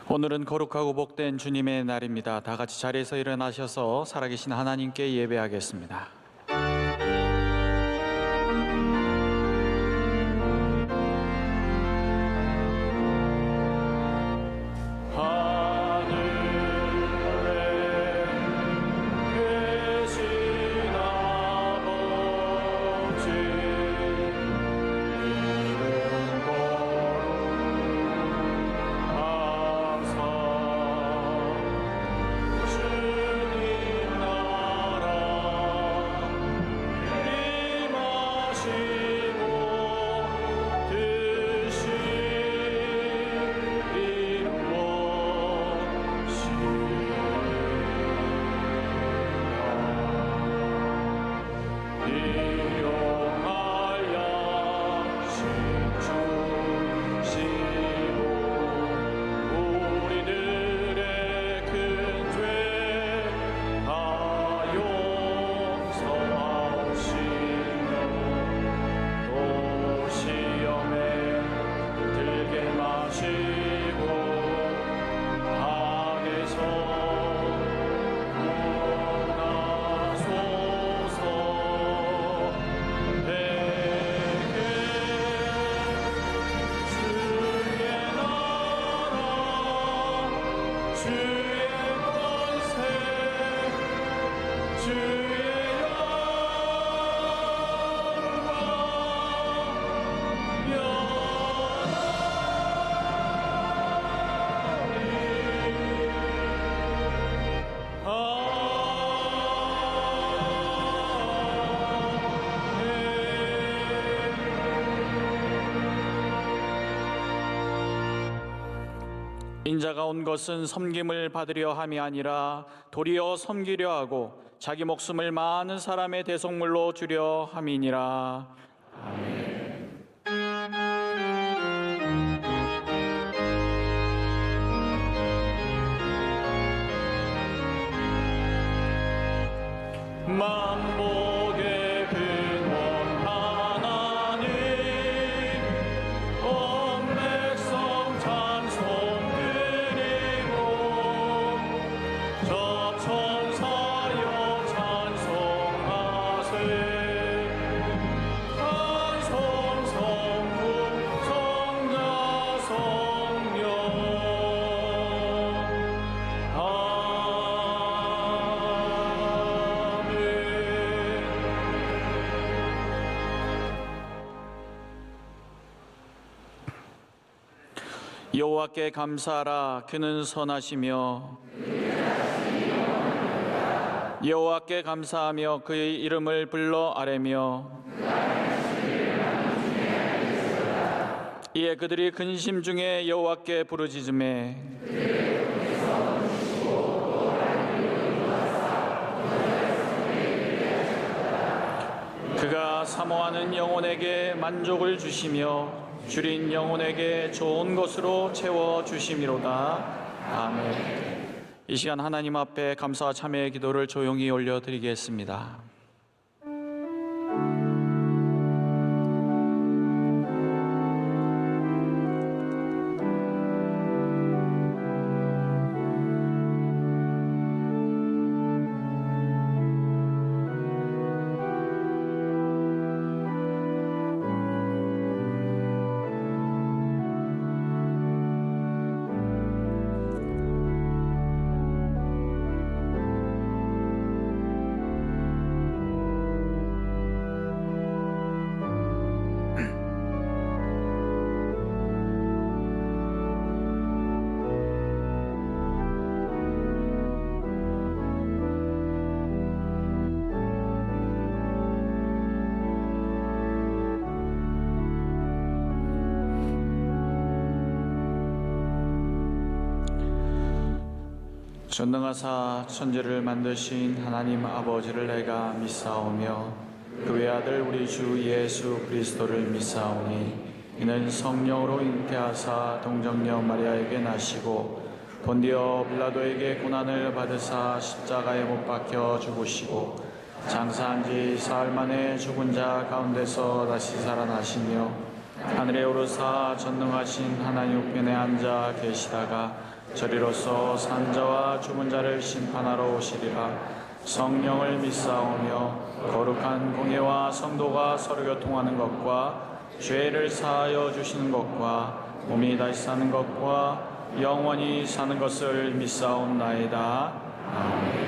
오늘은 거룩하고 복된 주님의 날입니다. 다 같이 자리에서 일어나셔서 살아계신 하나님께 예배하겠습니다. 인자가 온 것은 섬김을 받으려 함이 아니라 도리어 섬기려 하고 자기 목숨을 많은 사람의 대속물로 주려 함이니라. 아멘. 만복의 근원 하나님, 온 백성 찬송 드리고 저 천사여 찬송하세. 찬송 성부 성자 성령. 여호와께 감사하라. 그는 선하시며 여호와께 감사하며 그의 이름을 불러 아뢰며 이에 그들이 근심 중에 여호와께 부르짖음에 그가 사모하는 영혼에게 만족을 주시며 줄인 영혼에게 좋은 것으로 채워주심이로다. 아멘. 이 시간 하나님 앞에 감사와 참회의 기도를 조용히 올려드리겠습니다. 전능하사 천지를 만드신 하나님 아버지를 내가 믿사오며 그 외아들 우리 주 예수 그리스도를 믿사오니 이는 성령으로 잉태하사 동정녀 마리아에게 나시고 본디오 빌라도에게 고난을 받으사 십자가에 못 박혀 죽으시고 장사한 지 사흘 만에 죽은 자 가운데서 다시 살아나시며 하늘에 오르사 전능하신 하나님 우편에 앉아 계시다가 저리로서 산자와 죽은 자를 심판하러 오시리라. 성령을 믿사오며 거룩한 공예와 성도가 서로 교통하는 것과 죄를 사하여 주시는 것과 몸이 다시 사는 것과 영원히 사는 것을 믿사옵나이다. 아멘.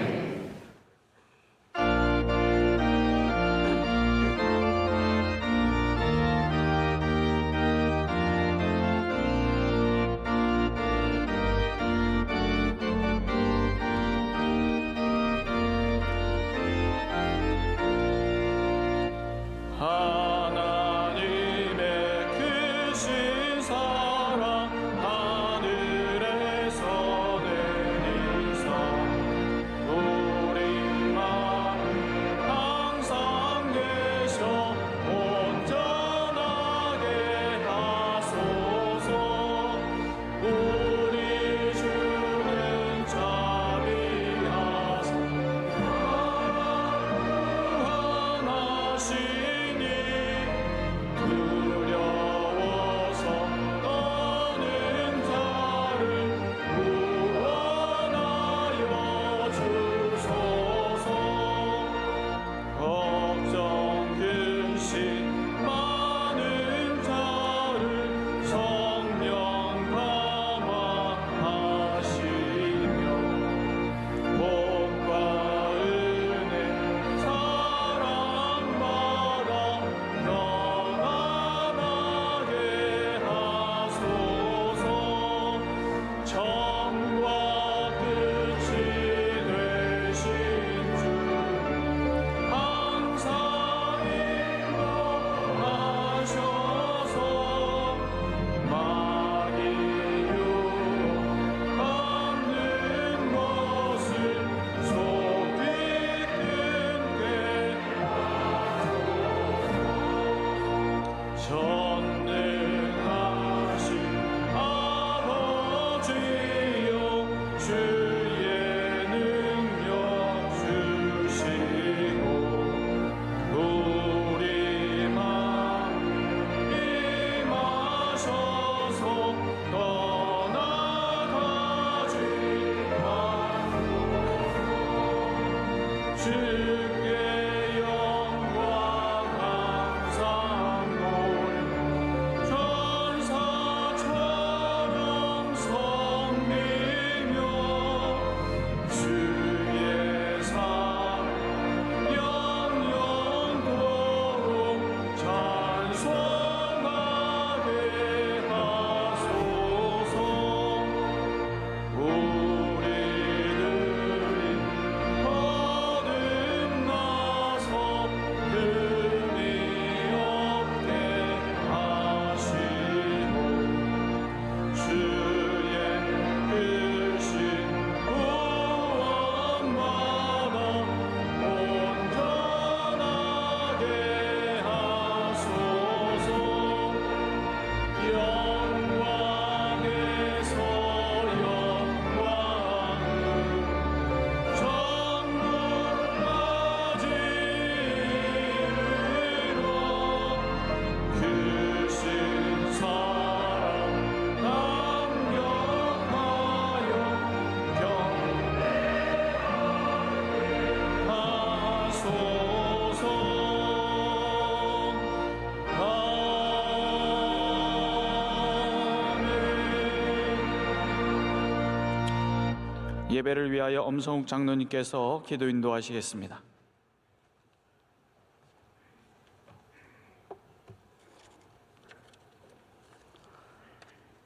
예배를 위하여 엄성욱 장로님께서 기도 인도하시겠습니다.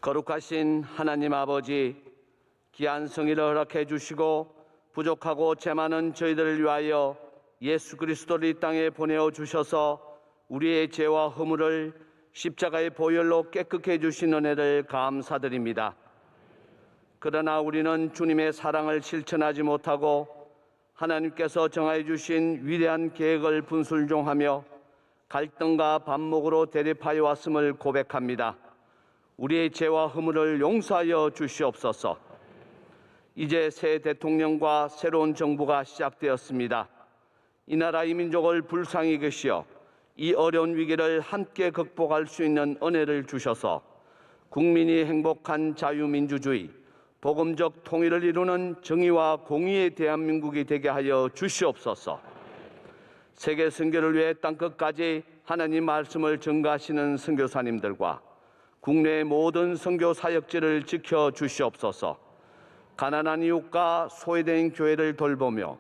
거룩하신 하나님 아버지, 귀한 성의를 허락해 주시고 부족하고 죄 많은 저희들을 위하여 예수 그리스도를 이 땅에 보내어 주셔서 우리의 죄와 허물을 십자가의 보혈로 깨끗게 해주신 은혜를 감사드립니다. 그러나 우리는 주님의 사랑을 실천하지 못하고 하나님께서 정하여 주신 위대한 계획을 분술종하며 갈등과 반목으로 대립하여 왔음을 고백합니다. 우리의 죄와 허물을 용서하여 주시옵소서. 이제 새 대통령과 새로운 정부가 시작되었습니다. 이 나라 이 민족을 불쌍히 계시어 이 어려운 위기를 함께 극복할 수 있는 은혜를 주셔서 국민이 행복한 자유민주주의, 복음적 통일을 이루는 정의와 공의의 대한민국이 되게 하여 주시옵소서. 세계 선교를 위해 땅끝까지 하나님 말씀을 전가하시는 선교사님들과 국내 모든 선교 사역지를 지켜 주시옵소서. 가난한 이웃과 소외된 교회를 돌보며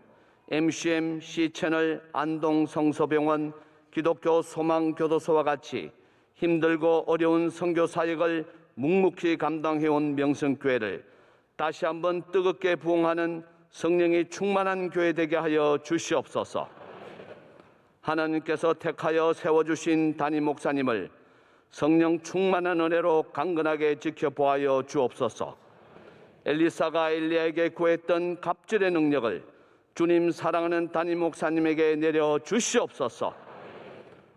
MCM C채널 안동 성서병원 기독교 소망교도소와 같이 힘들고 어려운 선교 사역을 묵묵히 감당해온 명성교회를 다시 한번 뜨겁게 부흥하는 성령이 충만한 교회 되게 하여 주시옵소서. 하나님께서 택하여 세워주신 담임 목사님을 성령 충만한 은혜로 강건하게 지켜보아여 주옵소서. 엘리사가 엘리야에게 구했던 갑절의 능력을 주님 사랑하는 담임 목사님에게 내려 주시옵소서.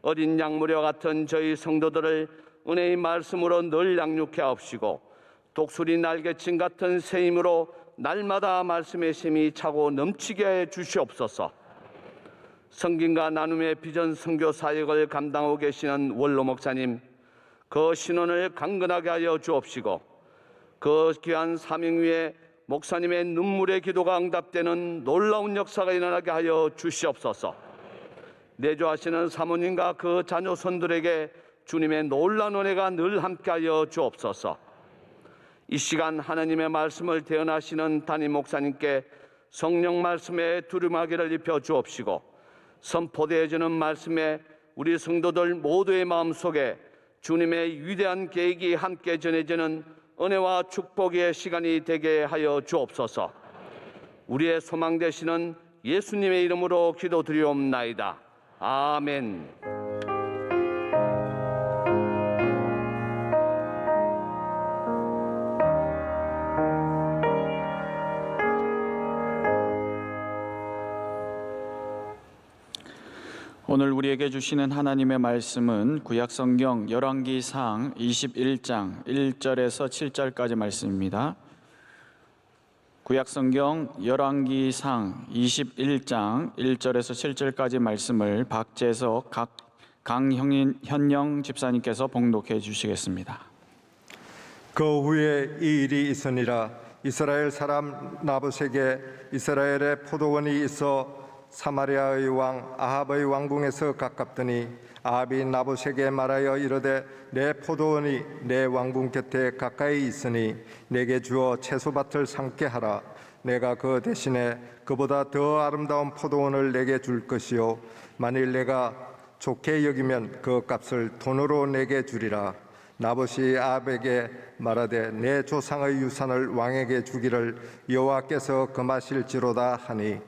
어린 양무려 같은 저희 성도들을 은혜의 말씀으로 늘 양육해 하옵시고 독수리 날개친 같은 새 힘으로 날마다 말씀의 심이 차고 넘치게 해 주시옵소서. 성김과 나눔의 비전 선교 사역을 감당하고 계시는 원로 목사님, 그 신원을 강건하게 하여 주옵시고 그 귀한 사명 위에 목사님의 눈물의 기도가 응답되는 놀라운 역사가 일어나게 하여 주시옵소서. 내조하시는 사모님과 그 자녀손들에게 주님의 놀라운 은혜가 늘 함께하여 주옵소서. 이 시간 하나님의 말씀을 대언하시는 담임 목사님께 성령 말씀에 두루마기를 입혀 주옵시고 선포되어지는 말씀에 우리 성도들 모두의 마음속에 주님의 위대한 계획이 함께 전해지는 은혜와 축복의 시간이 되게 하여 주옵소서. 우리의 소망 되시는 예수님의 이름으로 기도드리옵나이다. 아멘. 오늘 우리에게 주시는 하나님의 말씀은 구약성경 열왕기상 21장 1절에서 7절까지 말씀입니다. 구약성경 열왕기상 21장 1절에서 7절까지 말씀을 박재석 강현영 집사님께서 봉독해 주시겠습니다. 그 후에 이 일이 있으니라. 이스라엘 사람 나봇에게 이스라엘의 포도원이 있어 사마리아의 왕 아합의 왕궁에서 가깝더니 아합이 나봇에게 말하여 이르되 내 포도원이 내 왕궁 곁에 가까이 있으니 내게 주어 채소밭을 삼게 하라. 내가 그 대신에 그보다 더 아름다운 포도원을 내게 줄 것이요 만일 내가 좋게 여기면 그 값을 돈으로 내게 주리라. 나봇이 아합에게 말하되 내 조상의 유산을 왕에게 주기를 여호와께서 금하실지로다 하니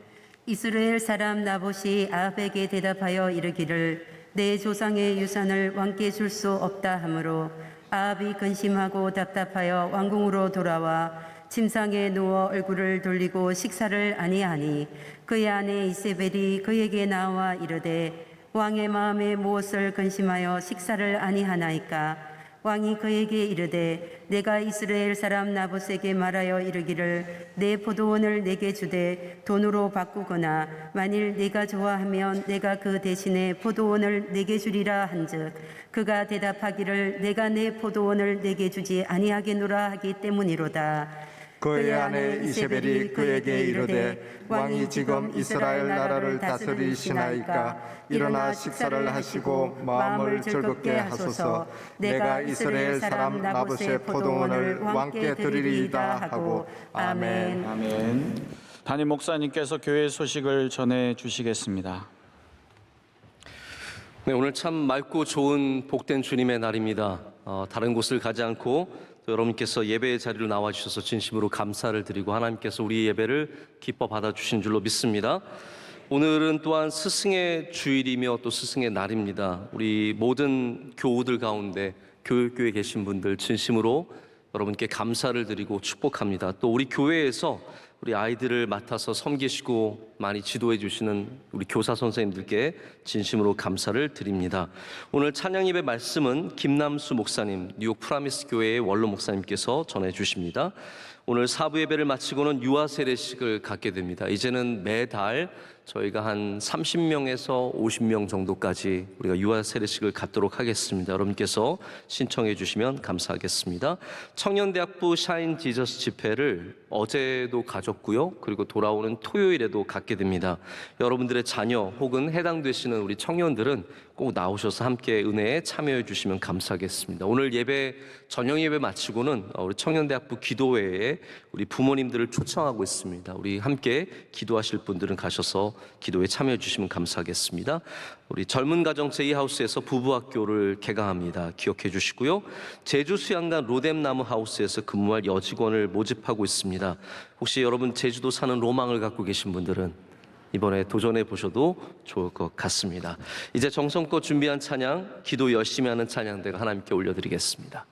이스라엘 사람 나봇이 아합에게 대답하여 이르기를 내 조상의 유산을 왕께 줄 수 없다 하므로 아합이 근심하고 답답하여 왕궁으로 돌아와 침상에 누워 얼굴을 돌리고 식사를 아니하니 그의 아내 이세벨이 그에게 나와 이르되 왕의 마음에 무엇을 근심하여 식사를 아니하나이까. 왕이 그에게 이르되 내가 이스라엘 사람 나봇에게 말하여 이르기를 내 포도원을 내게 주되 돈으로 바꾸거나 만일 네가 좋아하면 내가 그 대신에 포도원을 내게 주리라 한즉 그가 대답하기를 내가 내 포도원을 내게 주지 아니하겠노라 하기 때문이로다. 그의 아내 이세벨이 그에게 이르되 왕이 지금 이스라엘 나라를 다스리시나이까. 일어나 식사를 하시고 마음을 즐겁게 하소서. 내가 이스라엘 사람 나봇의 포도원을 왕께 드리리이다 하고. 아멘. 아멘. 담임 목사님께서 교회 소식을 전해 주시겠습니다. 네, 오늘 참 맑고 좋은 복된 주님의 날입니다. 다른 곳을 가지 않고 또 여러분께서 예배의 자리로 나와주셔서 진심으로 감사를 드리고 하나님께서 우리 예배를 기뻐 받아주신 줄로 믿습니다. 오늘은 또한 스승의 주일이며 또 스승의 날입니다. 우리 모든 교우들 가운데 교육교회에 계신 분들 진심으로 여러분께 감사를 드리고 축복합니다. 또 우리 교회에서 우리 아이들을 맡아서 섬기시고 많이 지도해 주시는 우리 교사 선생님들께 진심으로 감사를 드립니다. 오늘 찬양 예배 말씀은 김남수 목사님, 뉴욕 프라미스 교회의 원로 목사님께서 전해 주십니다. 오늘 사부 예배를 마치고는 유아 세례식을 갖게 됩니다. 이제는 매달 저희가 한 30명에서 50명 정도까지 우리가 유아 세례식을 갖도록 하겠습니다. 여러분께서 신청해 주시면 감사하겠습니다. 청년대학부 샤인 지저스 집회를 어제도 가졌고요. 그리고 돌아오는 토요일에도 갖게 됩니다. 여러분들의 자녀 혹은 해당되시는 우리 청년들은 꼭 나오셔서 함께 은혜에 참여해 주시면 감사하겠습니다. 오늘 예배, 저녁 예배 마치고는 우리 청년대학부 기도회에 우리 부모님들을 초청하고 있습니다. 우리 함께 기도하실 분들은 가셔서 기도에 참여해 주시면 감사하겠습니다. 우리 젊은 가정 제이하우스에서 부부학교를 개강합니다. 기억해 주시고요. 제주 수양간 로뎀나무 하우스에서 근무할 여직원을 모집하고 있습니다. 혹시 여러분 제주도 사는 로망을 갖고 계신 분들은 이번에 도전해 보셔도 좋을 것 같습니다. 이제 정성껏 준비한 찬양, 기도 열심히 하는 찬양대가 하나님께 올려드리겠습니다.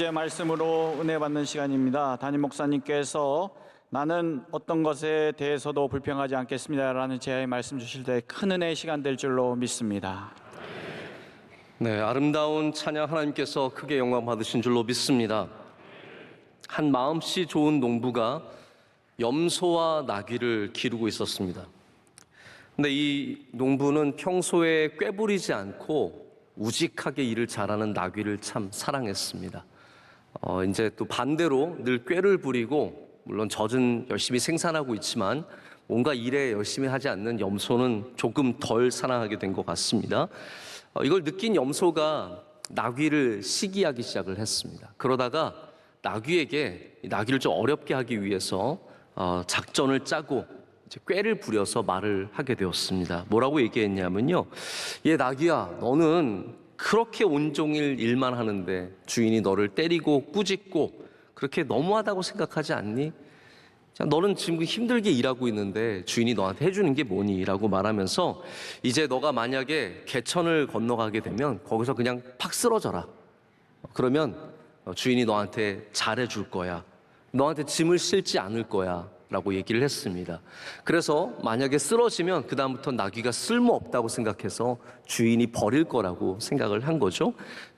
이제 말씀으로 은혜 받는 시간입니다. 담임 목사님께서 나는 어떤 것에 대해서도 불평하지 않겠습니다라는 제의 말씀 주실 때 큰 은혜의 시간 될 줄로 믿습니다. 네, 아름다운 찬양 하나님께서 크게 영광 받으신 줄로 믿습니다. 한 마음씨 좋은 농부가 염소와 나귀를 기르고 있었습니다. 근데 이 농부는 평소에 꾀부리지 않고 우직하게 일을 잘하는 나귀를 참 사랑했습니다. 이제 또 반대로 늘 꾀를 부리고 물론 젖은 열심히 생산하고 있지만 뭔가 일에 열심히 하지 않는 염소는 조금 덜 사랑하게 된 것 같습니다. 이걸 느낀 염소가 나귀를 시기하기 시작을 했습니다. 그러다가 나귀에게 나귀를 좀 어렵게 하기 위해서 작전을 짜고 이제 꾀를 부려서 말을 하게 되었습니다. 뭐라고 얘기했냐면요, 얘 나귀야, 너는 그렇게 온종일 일만 하는데 주인이 너를 때리고 꾸짖고 그렇게 너무하다고 생각하지 않니? 자, 너는 지금 힘들게 일하고 있는데 주인이 너한테 해주는 게 뭐니? 라고 말하면서 이제 너가 만약에 개천을 건너가게 되면 거기서 그냥 팍 쓰러져라. 그러면 주인이 너한테 잘해줄 거야. 너한테 짐을 실지 않을 거야. 라고 얘기를 했습니다. 그래서 만약에 쓰러지면 그 다음부터 나귀가 쓸모없다고 생각해서 주인이 버릴 거라고 생각을 한 거죠.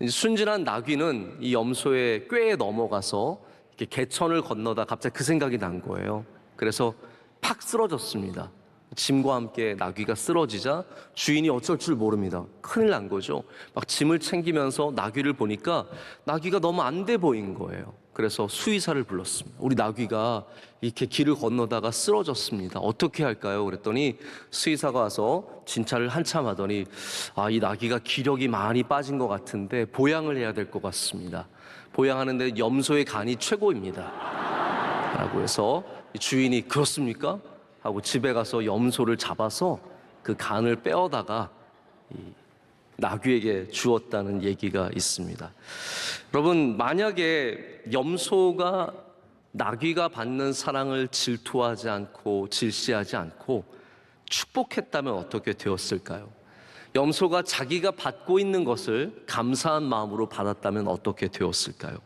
순진한 나귀는 이 염소의 꾀에 넘어가서 이렇게 개천을 건너다 갑자기 그 생각이 난 거예요. 그래서 팍 쓰러졌습니다. 짐과 함께 나귀가 쓰러지자 주인이 어쩔 줄 모릅니다. 큰일 난 거죠. 막 짐을 챙기면서 나귀를 보니까 나귀가 너무 안 돼 보인 거예요. 그래서 수의사를 불렀습니다. 우리 나귀가 이렇게 길을 건너다가 쓰러졌습니다. 어떻게 할까요? 그랬더니 수의사가 와서 진찰을 한참 하더니 이 나귀가 기력이 많이 빠진 것 같은데 보양을 해야 될 것 같습니다. 보양하는데 염소의 간이 최고입니다. 라고 해서 주인이 그렇습니까? 하고 집에 가서 염소를 잡아서 그 간을 빼어다가 나귀에게 주었다는 얘기가 있습니다. 여러분, 만약에 염소가 나귀가 받는 사랑을 질투하지 않고 질시하지 않고 축복했다면 어떻게 되었을까요? 염소가 자기가 받고 있는 것을 감사한 마음으로 받았다면 어떻게 되었을까요?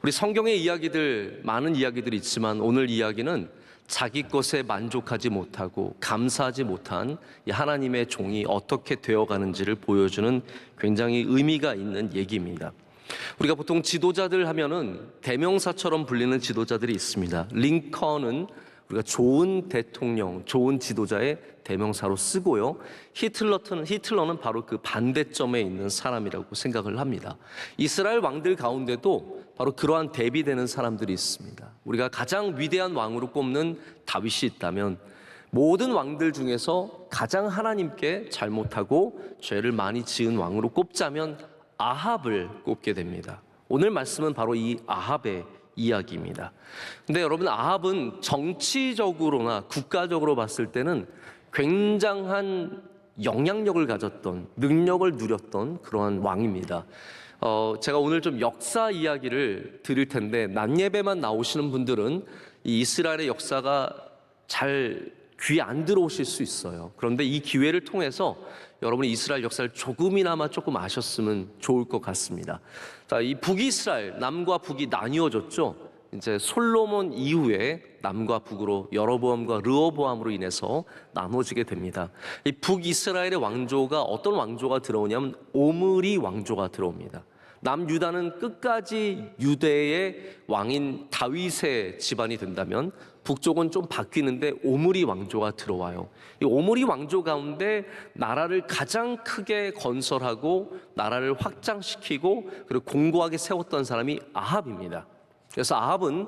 우리 성경의 이야기들, 많은 이야기들이 있지만 오늘 이야기는 자기 것에 만족하지 못하고 감사하지 못한 이 하나님의 종이 어떻게 되어가는지를 보여주는 굉장히 의미가 있는 얘기입니다. 우리가 보통 지도자들 하면은 대명사처럼 불리는 지도자들이 있습니다. 링컨은 우리가 좋은 대통령, 좋은 지도자의 대명사로 쓰고요. 히틀러는 바로 그 반대점에 있는 사람이라고 생각을 합니다. 이스라엘 왕들 가운데도 바로 그러한 대비되는 사람들이 있습니다. 우리가 가장 위대한 왕으로 꼽는 다윗이 있다면 모든 왕들 중에서 가장 하나님께 잘못하고 죄를 많이 지은 왕으로 꼽자면 아합을 꼽게 됩니다. 오늘 말씀은 바로 이 아합의 이야기입니다. 근데 여러분, 아합은 정치적으로나 국가적으로 봤을 때는 굉장한 영향력을 가졌던, 능력을 누렸던 그러한 왕입니다. 제가 오늘 좀 역사 이야기를 드릴 텐데 낮 예배만 나오시는 분들은 이 이스라엘의 역사가 잘 귀에 안 들어오실 수 있어요. 그런데 이 기회를 통해서 여러분이 이스라엘 역사를 조금이나마 조금 아셨으면 좋을 것 같습니다. 자, 이 북이스라엘, 남과 북이 나뉘어졌죠. 이제 솔로몬 이후에 남과 북으로 여로보암과 르호보암으로 인해서 나눠지게 됩니다. 이 북이스라엘의 왕조가 어떤 왕조가 들어오냐면 오므리 왕조가 들어옵니다. 남유다는 끝까지 유대의 왕인 다윗의 집안이 된다면 북쪽은 좀 바뀌는데 오므리 왕조가 들어와요. 이 오므리 왕조 가운데 나라를 가장 크게 건설하고 나라를 확장시키고 그리고 공고하게 세웠던 사람이 아합입니다. 그래서 아합은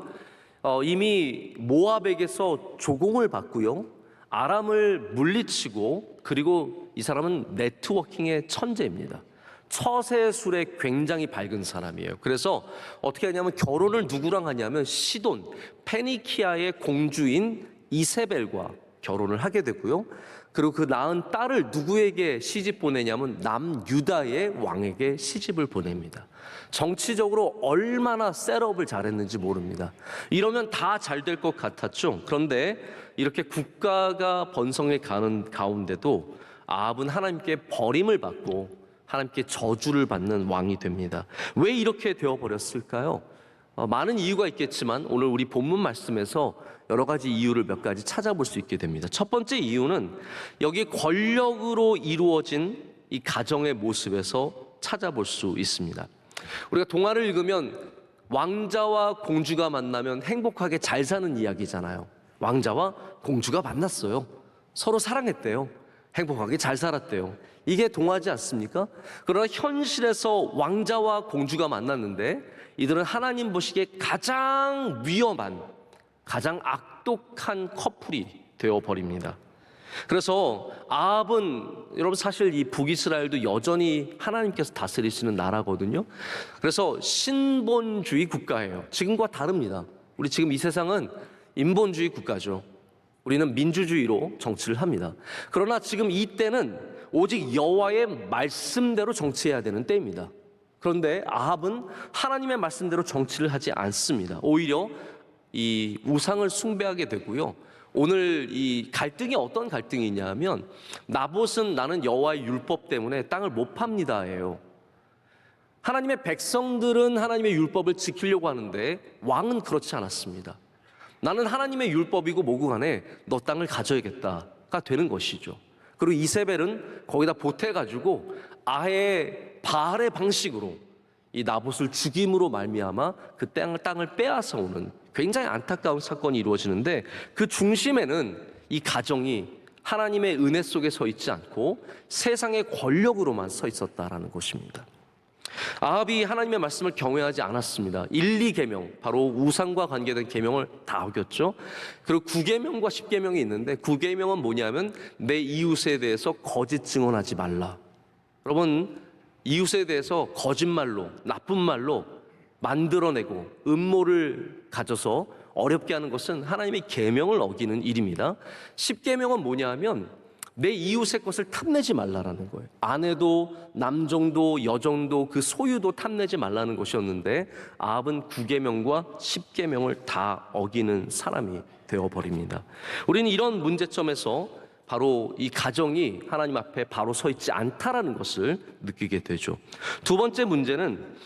이미 모압에게서 조공을 받고요, 아람을 물리치고, 그리고 이 사람은 네트워킹의 천재입니다. 처세술에 굉장히 밝은 사람이에요. 그래서 어떻게 하냐면 결혼을 누구랑 하냐면 시돈, 페니키아의 공주인 이세벨과 결혼을 하게 되고요. 그리고 그 낳은 딸을 누구에게 시집 보내냐면 남유다의 왕에게 시집을 보냅니다. 정치적으로 얼마나 셋업을 잘했는지 모릅니다. 이러면 다 잘 될 것 같았죠. 그런데 이렇게 국가가 번성해 가는 가운데도 아합은 하나님께 버림을 받고 하나님께 저주를 받는 왕이 됩니다. 왜 이렇게 되어버렸을까요? 많은 이유가 있겠지만 오늘 우리 본문 말씀에서 여러 가지 이유를 몇 가지 찾아볼 수 있게 됩니다. 첫 번째 이유는 여기 권력으로 이루어진 이 가정의 모습에서 찾아볼 수 있습니다. 우리가 동화를 읽으면 왕자와 공주가 만나면 행복하게 잘 사는 이야기잖아요. 왕자와 공주가 만났어요. 서로 사랑했대요. 행복하게 잘 살았대요. 이게 동화지 않습니까? 그러나 현실에서 왕자와 공주가 만났는데 이들은 하나님 보시기에 가장 위험한, 가장 악독한 커플이 되어버립니다. 그래서 아합은, 여러분 사실 이 북이스라엘도 여전히 하나님께서 다스리시는 나라거든요. 그래서 신본주의 국가예요. 지금과 다릅니다. 우리 지금 이 세상은 인본주의 국가죠. 우리는 민주주의로 정치를 합니다. 그러나 지금 이 때는 오직 여호와의 말씀대로 정치해야 되는 때입니다. 그런데 아합은 하나님의 말씀대로 정치를 하지 않습니다. 오히려 이 우상을 숭배하게 되고요. 오늘 이 갈등이 어떤 갈등이냐면 나봇은 나는 여호와의 율법 때문에 땅을 못 팝니다예요. 하나님의 백성들은 하나님의 율법을 지키려고 하는데 왕은 그렇지 않았습니다. 나는 하나님의 율법이고 뭐고 간에 너 땅을 가져야겠다가 되는 것이죠. 그리고 이세벨은 거기다 보태가지고 아예 바알의 방식으로 이 나봇을 죽임으로 말미암아 그 땅을 빼앗아 오는 굉장히 안타까운 사건이 이루어지는데 그 중심에는 이 가정이 하나님의 은혜 속에 서 있지 않고 세상의 권력으로만 서 있었다라는 것입니다. 아합이 하나님의 말씀을 경외하지 않았습니다. 1, 2계명, 바로 우상과 관계된 계명을 다 어겼죠. 그리고 9계명과 10계명이 있는데 9계명은 뭐냐면 내 이웃에 대해서 거짓 증언하지 말라. 여러분, 이웃에 대해서 거짓말로, 나쁜 말로 만들어내고 음모를 가져서 어렵게 하는 것은 하나님의 계명을 어기는 일입니다. 10계명은 뭐냐면 내 이웃의 것을 탐내지 말라라는 거예요. 아내도 남정도 여정도 그 소유도 탐내지 말라는 것이었는데 아합은 9계명과 10계명을 다 어기는 사람이 되어버립니다. 우리는 이런 문제점에서 바로 이 가정이 하나님 앞에 바로 서 있지 않다라는 것을 느끼게 되죠. 두 번째 문제는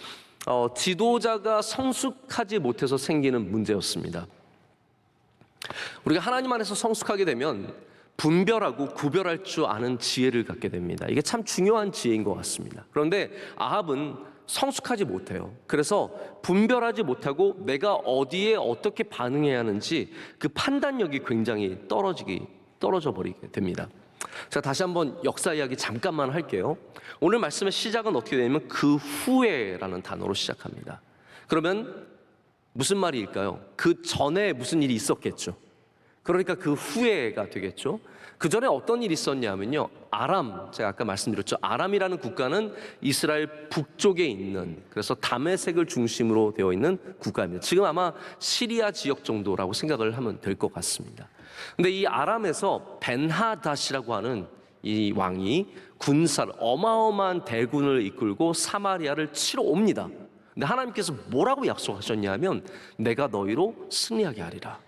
지도자가 성숙하지 못해서 생기는 문제였습니다. 우리가 하나님 안에서 성숙하게 되면 분별하고 구별할 줄 아는 지혜를 갖게 됩니다. 이게 참 중요한 지혜인 것 같습니다. 그런데 아합은 성숙하지 못해요. 그래서 분별하지 못하고 내가 어디에 어떻게 반응해야 하는지 그 판단력이 굉장히 떨어져 버리게 됩니다. 자, 다시 한번 역사 이야기 잠깐만 할게요. 오늘 말씀의 시작은 어떻게 되냐면 그 후에라는 단어로 시작합니다. 그러면 무슨 말일까요? 그 전에 무슨 일이 있었겠죠. 그러니까 그 후에가 되겠죠. 그 전에 어떤 일이 있었냐면요, 아람, 제가 아까 말씀드렸죠. 아람이라는 국가는 이스라엘 북쪽에 있는, 그래서 다메섹을 중심으로 되어 있는 국가입니다. 지금 아마 시리아 지역 정도라고 생각을 하면 될 것 같습니다. 근데 이 아람에서 벤하닷이라고 하는 이 왕이 군사를, 어마어마한 대군을 이끌고 사마리아를 치러 옵니다. 근데 하나님께서 뭐라고 약속하셨냐면 내가 너희로 승리하게 하리라.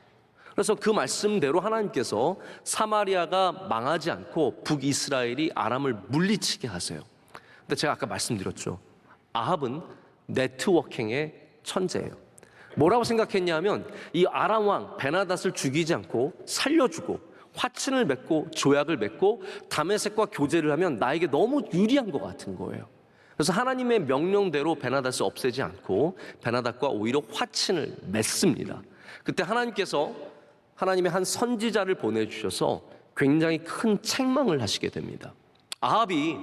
그래서 그 말씀대로 하나님께서 사마리아가 망하지 않고 북이스라엘이 아람을 물리치게 하세요. 근데 제가 아까 말씀드렸죠. 아합은 네트워킹의 천재예요. 뭐라고 생각했냐면 이 아람 왕 베나닷을 죽이지 않고 살려주고 화친을 맺고 조약을 맺고 다메섹과 교제를 하면 나에게 너무 유리한 것 같은 거예요. 그래서 하나님의 명령대로 베나닷을 없애지 않고 베나닷과 오히려 화친을 맺습니다. 그때 하나님께서 하나님의 한 선지자를 보내주셔서 굉장히 큰 책망을 하시게 됩니다. 아합이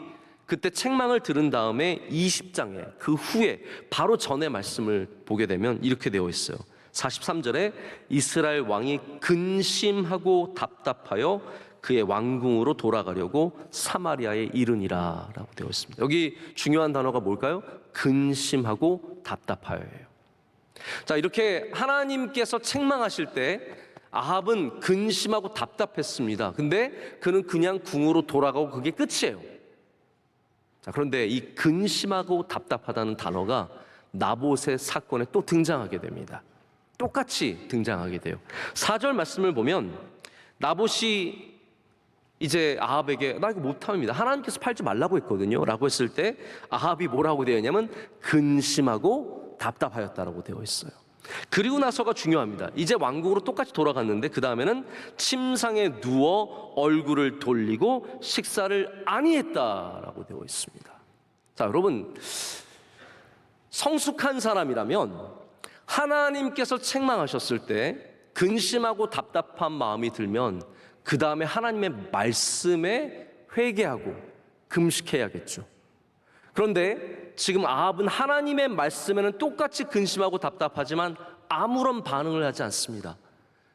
그때 책망을 들은 다음에 20장에 그 후에 바로 전의 말씀을 보게 되면 이렇게 되어 있어요. 43절에 이스라엘 왕이 근심하고 답답하여 그의 왕궁으로 돌아가려고 사마리아에 이르니라 라고 되어 있습니다. 여기 중요한 단어가 뭘까요? 근심하고 답답하여예요. 자, 이렇게 하나님께서 책망하실 때 아합은 근심하고 답답했습니다. 근데 그는 그냥 궁으로 돌아가고 그게 끝이에요. 자, 그런데 이 근심하고 답답하다는 단어가 나봇의 사건에 또 등장하게 됩니다. 똑같이 등장하게 돼요. 4절 말씀을 보면 나봇이 이제 아합에게 나 이거 못합니다. 하나님께서 팔지 말라고 했거든요. 라고 했을 때 아합이 뭐라고 되어 있냐면 근심하고 답답하였다라고 되어 있어요. 그리고 나서가 중요합니다. 이제 왕궁으로 똑같이 돌아갔는데 그 다음에는 침상에 누워 얼굴을 돌리고 식사를 아니했다라고 되어 있습니다. 자, 여러분, 성숙한 사람이라면 하나님께서 책망하셨을 때 근심하고 답답한 마음이 들면 그 다음에 하나님의 말씀에 회개하고 금식해야겠죠. 그런데 지금 아합은 하나님의 말씀에는 똑같이 근심하고 답답하지만 아무런 반응을 하지 않습니다.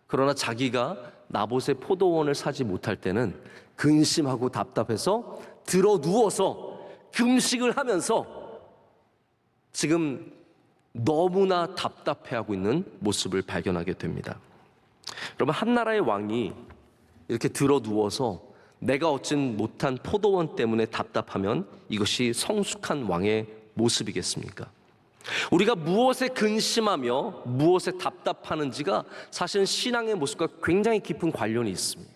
그러나 자기가 나봇의 포도원을 사지 못할 때는 근심하고 답답해서 들어 누워서 금식을 하면서 지금 너무나 답답해하고 있는 모습을 발견하게 됩니다. 여러분, 한 나라의 왕이 이렇게 들어 누워서 내가 얻진 못한 포도원 때문에 답답하면 이것이 성숙한 왕의 모습이겠습니까? 우리가 무엇에 근심하며 무엇에 답답하는지가 사실은 신앙의 모습과 굉장히 깊은 관련이 있습니다.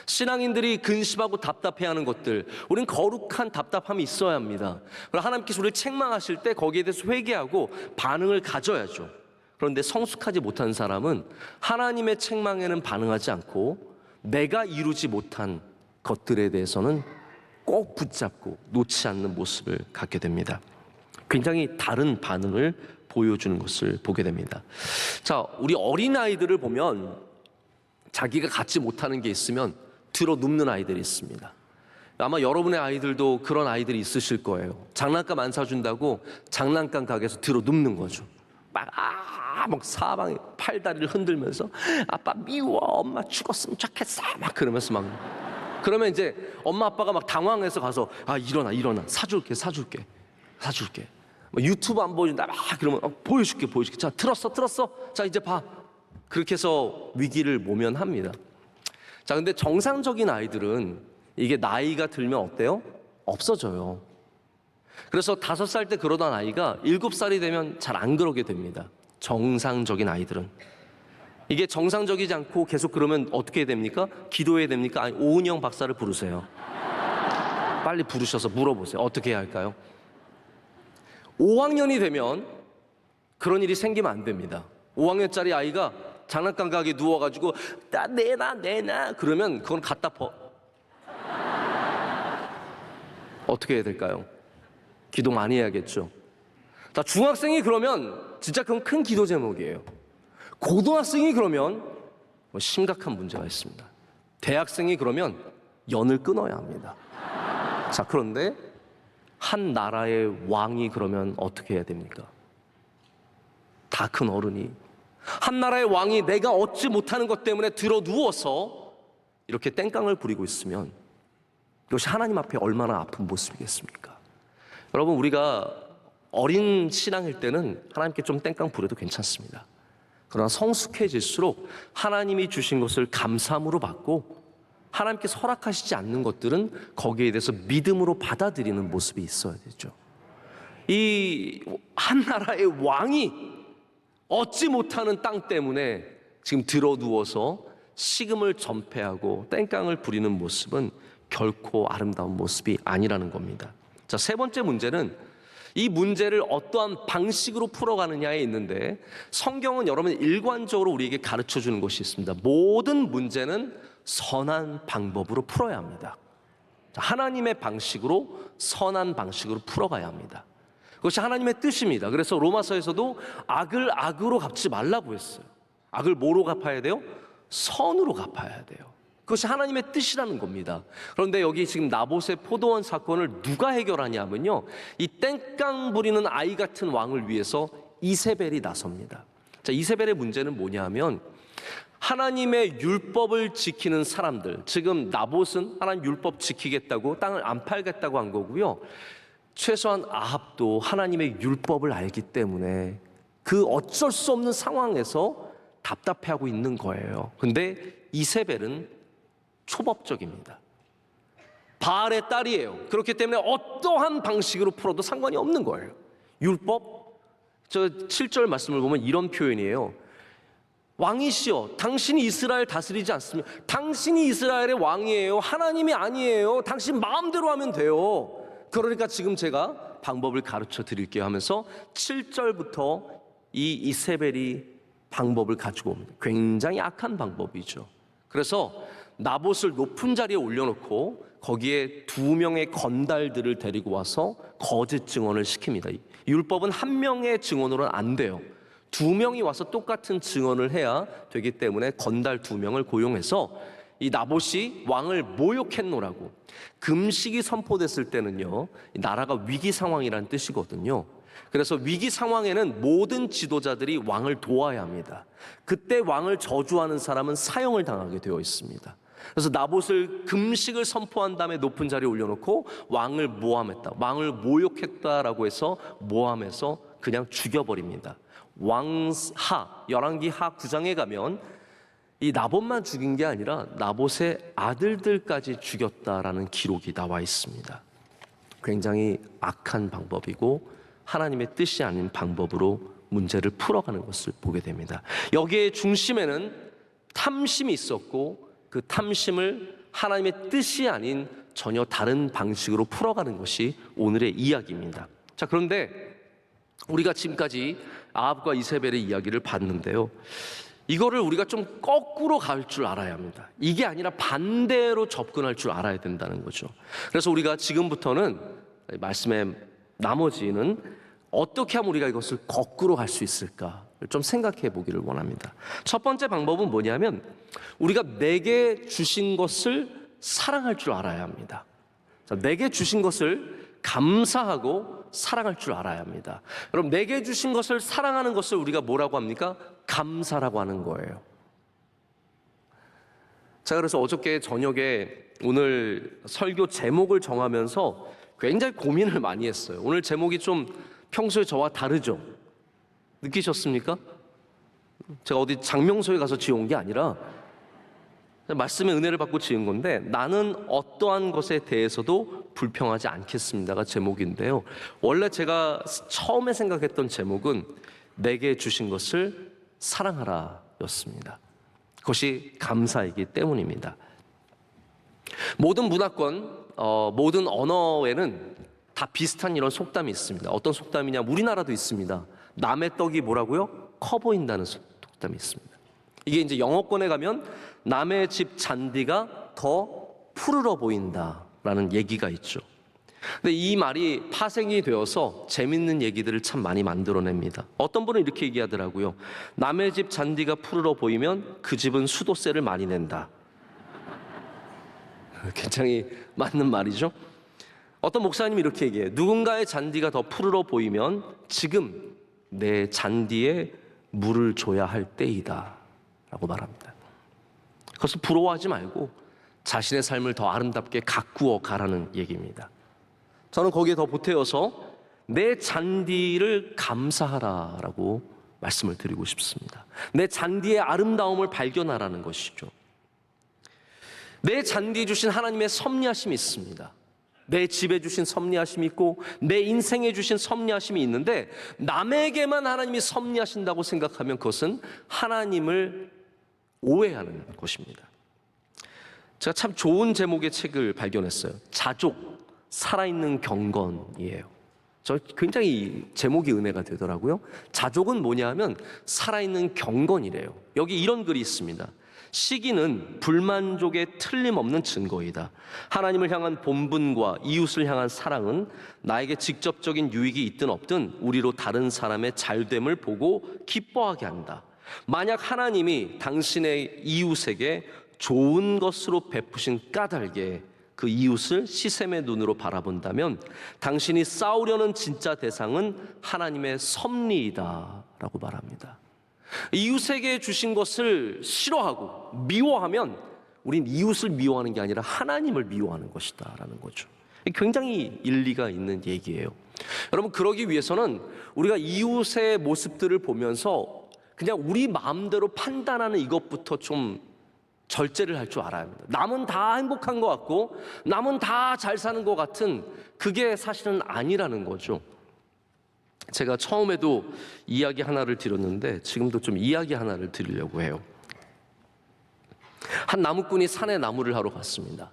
신앙인들이 근심하고 답답해하는 것들, 우리는 거룩한 답답함이 있어야 합니다. 그리고 하나님께서 우리를 책망하실 때 거기에 대해서 회개하고 반응을 가져야죠. 그런데 성숙하지 못한 사람은 하나님의 책망에는 반응하지 않고 내가 이루지 못한 것들에 대해서는 꼭 붙잡고 놓지 않는 모습을 갖게 됩니다. 굉장히 다른 반응을 보여주는 것을 보게 됩니다. 자, 우리 어린아이들을 보면 자기가 갖지 못하는 게 있으면 들어 눕는 아이들이 있습니다. 아마 여러분의 아이들도 그런 아이들이 있으실 거예요. 장난감 안 사준다고 장난감 가게에서 들어 눕는 거죠. 막 사방에 팔다리를 흔들면서 아빠 미워, 엄마 죽었으면 좋겠어, 막 그러면서 막. 그러면 이제 엄마 아빠가 막 당황해서 가서 일어나 사줄게 뭐 유튜브 안 보여준다 막 그러면 보여줄게 자 틀었어 자 이제 봐. 그렇게 해서 위기를 모면합니다. 자, 근데 정상적인 아이들은 이게 나이가 들면 어때요? 없어져요. 그래서 5살 때 그러던 아이가 7살이 되면 잘 안 그러게 됩니다. 정상적인 아이들은. 이게 정상적이지 않고 계속 그러면 어떻게 해야 됩니까? 기도해야 됩니까? 아니, 오은영 박사를 부르세요. 빨리 부르셔서 물어보세요. 어떻게 해야 할까요? 5학년이 되면 그런 일이 생기면 안 됩니다. 5학년짜리 아이가 장난감 가게에 누워가지고 내놔 그러면 그건 갖다 어떻게 해야 될까요? 기도 많이 해야겠죠. 자, 중학생이 그러면 진짜 그건 큰 기도 제목이에요. 고등학생이 그러면 심각한 문제가 있습니다. 대학생이 그러면 연을 끊어야 합니다. 자, 그런데 한 나라의 왕이 그러면 어떻게 해야 됩니까? 다 큰 어른이 한 나라의 왕이 내가 얻지 못하는 것 때문에 들어 누워서 이렇게 땡깡을 부리고 있으면 이것이 하나님 앞에 얼마나 아픈 모습이겠습니까? 여러분, 우리가 어린 신앙일 때는 하나님께 좀 땡깡 부려도 괜찮습니다. 그러나 성숙해질수록 하나님이 주신 것을 감사함으로 받고 하나님께서 허락하시지 않는 것들은 거기에 대해서 믿음으로 받아들이는 모습이 있어야 되죠. 이 한 나라의 왕이 얻지 못하는 땅 때문에 지금 들어 누워서 식음을 전폐하고 땡깡을 부리는 모습은 결코 아름다운 모습이 아니라는 겁니다. 자, 3번째 문제는 이 문제를 어떠한 방식으로 풀어가느냐에 있는데 성경은 여러분 일관적으로 우리에게 가르쳐 주는 것이 있습니다. 모든 문제는 선한 방법으로 풀어야 합니다. 자, 하나님의 방식으로 선한 방식으로 풀어가야 합니다. 그것이 하나님의 뜻입니다. 그래서 로마서에서도 악을 악으로 갚지 말라고 했어요. 악을 뭐로 갚아야 돼요? 선으로 갚아야 돼요. 그것이 하나님의 뜻이라는 겁니다. 그런데 여기 지금 나봇의 포도원 사건을 누가 해결하냐면요, 이 땡깡 부리는 아이 같은 왕을 위해서 이세벨이 나섭니다. 자, 이세벨의 문제는 뭐냐면 하나님의 율법을 지키는 사람들, 지금 나봇은 하나님 율법 지키겠다고 땅을 안 팔겠다고 한 거고요, 최소한 아합도 하나님의 율법을 알기 때문에 그 어쩔 수 없는 상황에서 답답해하고 있는 거예요. 근데 이세벨은 초법적입니다. 바알의 딸이에요. 그렇기 때문에 어떠한 방식으로 풀어도 상관이 없는 거예요. 율법? 저 7절 말씀을 보면 이런 표현이에요. 왕이시여, 당신이 이스라엘 다스리지 않습니까? 당신이 이스라엘의 왕이에요. 하나님이 아니에요. 당신 마음대로 하면 돼요. 그러니까 지금 제가 방법을 가르쳐 드릴게요 하면서 7절부터 이 이세벨이 방법을 가지고 옵니다. 굉장히 악한 방법이죠. 그래서 나봇을 높은 자리에 올려놓고 거기에 2명의 건달들을 데리고 와서 거짓 증언을 시킵니다. 율법은 한 명의 증언으로는 안 돼요. 2명이 와서 똑같은 증언을 해야 되기 때문에 건달 2명을 고용해서 이 나봇이 왕을 모욕했노라고. 금식이 선포됐을 때는요, 나라가 위기 상황이라는 뜻이거든요. 그래서 위기 상황에는 모든 지도자들이 왕을 도와야 합니다. 그때 왕을 저주하는 사람은 사형을 당하게 되어 있습니다. 그래서 나봇을 금식을 선포한 다음에 높은 자리에 올려놓고 왕을 모함했다, 왕을 모욕했다라고 해서 모함해서 그냥 죽여버립니다. 왕하, 열왕기하 9장에 가면 이 나봇만 죽인 게 아니라 나봇의 아들들까지 죽였다라는 기록이 나와 있습니다. 굉장히 악한 방법이고 하나님의 뜻이 아닌 방법으로 문제를 풀어가는 것을 보게 됩니다. 여기에 중심에는 탐심이 있었고 그 탐심을 하나님의 뜻이 아닌 전혀 다른 방식으로 풀어가는 것이 오늘의 이야기입니다. 자, 그런데 우리가 지금까지 아합과 이세벨의 이야기를 봤는데요, 이거를 우리가 좀 거꾸로 갈 줄 알아야 합니다. 이게 아니라 반대로 접근할 줄 알아야 된다는 거죠. 그래서 우리가 지금부터는 말씀의 나머지는 어떻게 하면 우리가 이것을 거꾸로 갈 수 있을까 좀 생각해 보기를 원합니다. 첫 번째 방법은 뭐냐면 우리가 내게 주신 것을 사랑할 줄 알아야 합니다. 내게 주신 것을 감사하고 사랑할 줄 알아야 합니다. 여러분, 내게 주신 것을 사랑하는 것을 우리가 뭐라고 합니까? 감사라고 하는 거예요. 자, 그래서 어저께 저녁에 오늘 설교 제목을 정하면서 굉장히 고민을 많이 했어요. 오늘 제목이 좀 평소에 저와 다르죠? 느끼셨습니까? 제가 어디 장명소에 가서 지어온 게 아니라 말씀의 은혜를 받고 지은 건데, 나는 어떠한 것에 대해서도 불평하지 않겠습니다가 제목인데요, 원래 제가 처음에 생각했던 제목은 내게 주신 것을 사랑하라 였습니다. 그것이 감사이기 때문입니다. 모든 문화권, 모든 언어에는 다 비슷한 이런 속담이 있습니다. 어떤 속담이냐, 우리나라도 있습니다. 남의 떡이 뭐라고요? 커 보인다는 속담이 있습니다. 이게 이제 영어권에 가면 남의 집 잔디가 더 푸르러 보인다라는 얘기가 있죠. 근데 이 말이 파생이 되어서 재밌는 얘기들을 참 많이 만들어냅니다. 어떤 분은 이렇게 얘기하더라고요. 남의 집 잔디가 푸르러 보이면 그 집은 수도세를 많이 낸다. 굉장히 맞는 말이죠. 어떤 목사님이 이렇게 얘기해요. 누군가의 잔디가 더 푸르러 보이면 지금 내 잔디에 물을 줘야 할 때이다 라고 말합니다. 그것을 부러워하지 말고 자신의 삶을 더 아름답게 가꾸어 가라는 얘기입니다. 저는 거기에 더 보태어서 내 잔디를 감사하라라고 말씀을 드리고 싶습니다. 내 잔디의 아름다움을 발견하라는 것이죠. 내 잔디에 주신 하나님의 섭리하심이 있습니다. 내 집에 주신 섭리하심이 있고 내 인생에 주신 섭리하심이 있는데, 남에게만 하나님이 섭리하신다고 생각하면 그것은 하나님을 오해하는 것입니다. 제가 참 좋은 제목의 책을 발견했어요. 자족, 살아있는 경건이에요. 저 굉장히 제목이 은혜가 되더라고요. 자족은 뭐냐 하면 살아있는 경건이래요. 여기 이런 글이 있습니다. 시기는 불만족의 틀림없는 증거이다. 하나님을 향한 본분과 이웃을 향한 사랑은 나에게 직접적인 유익이 있든 없든 우리로 다른 사람의 잘됨을 보고 기뻐하게 한다. 만약 하나님이 당신의 이웃에게 좋은 것으로 베푸신 까닭에 그 이웃을 시샘의 눈으로 바라본다면 당신이 싸우려는 진짜 대상은 하나님의 섭리이다 라고 말합니다. 이웃에게 주신 것을 싫어하고 미워하면 우린 이웃을 미워하는 게 아니라 하나님을 미워하는 것이다 라는 거죠. 굉장히 일리가 있는 얘기예요. 여러분, 그러기 위해서는 우리가 이웃의 모습들을 보면서 그냥 우리 마음대로 판단하는 이것부터 좀 절제를 할 줄 알아야 합니다. 남은 다 행복한 것 같고 남은 다 잘 사는 것 같은, 그게 사실은 아니라는 거죠. 제가 처음에도 이야기 하나를 드렸는데 지금도 좀 이야기 하나를 드리려고 해요. 한 나무꾼이 산에 나무를 하러 갔습니다.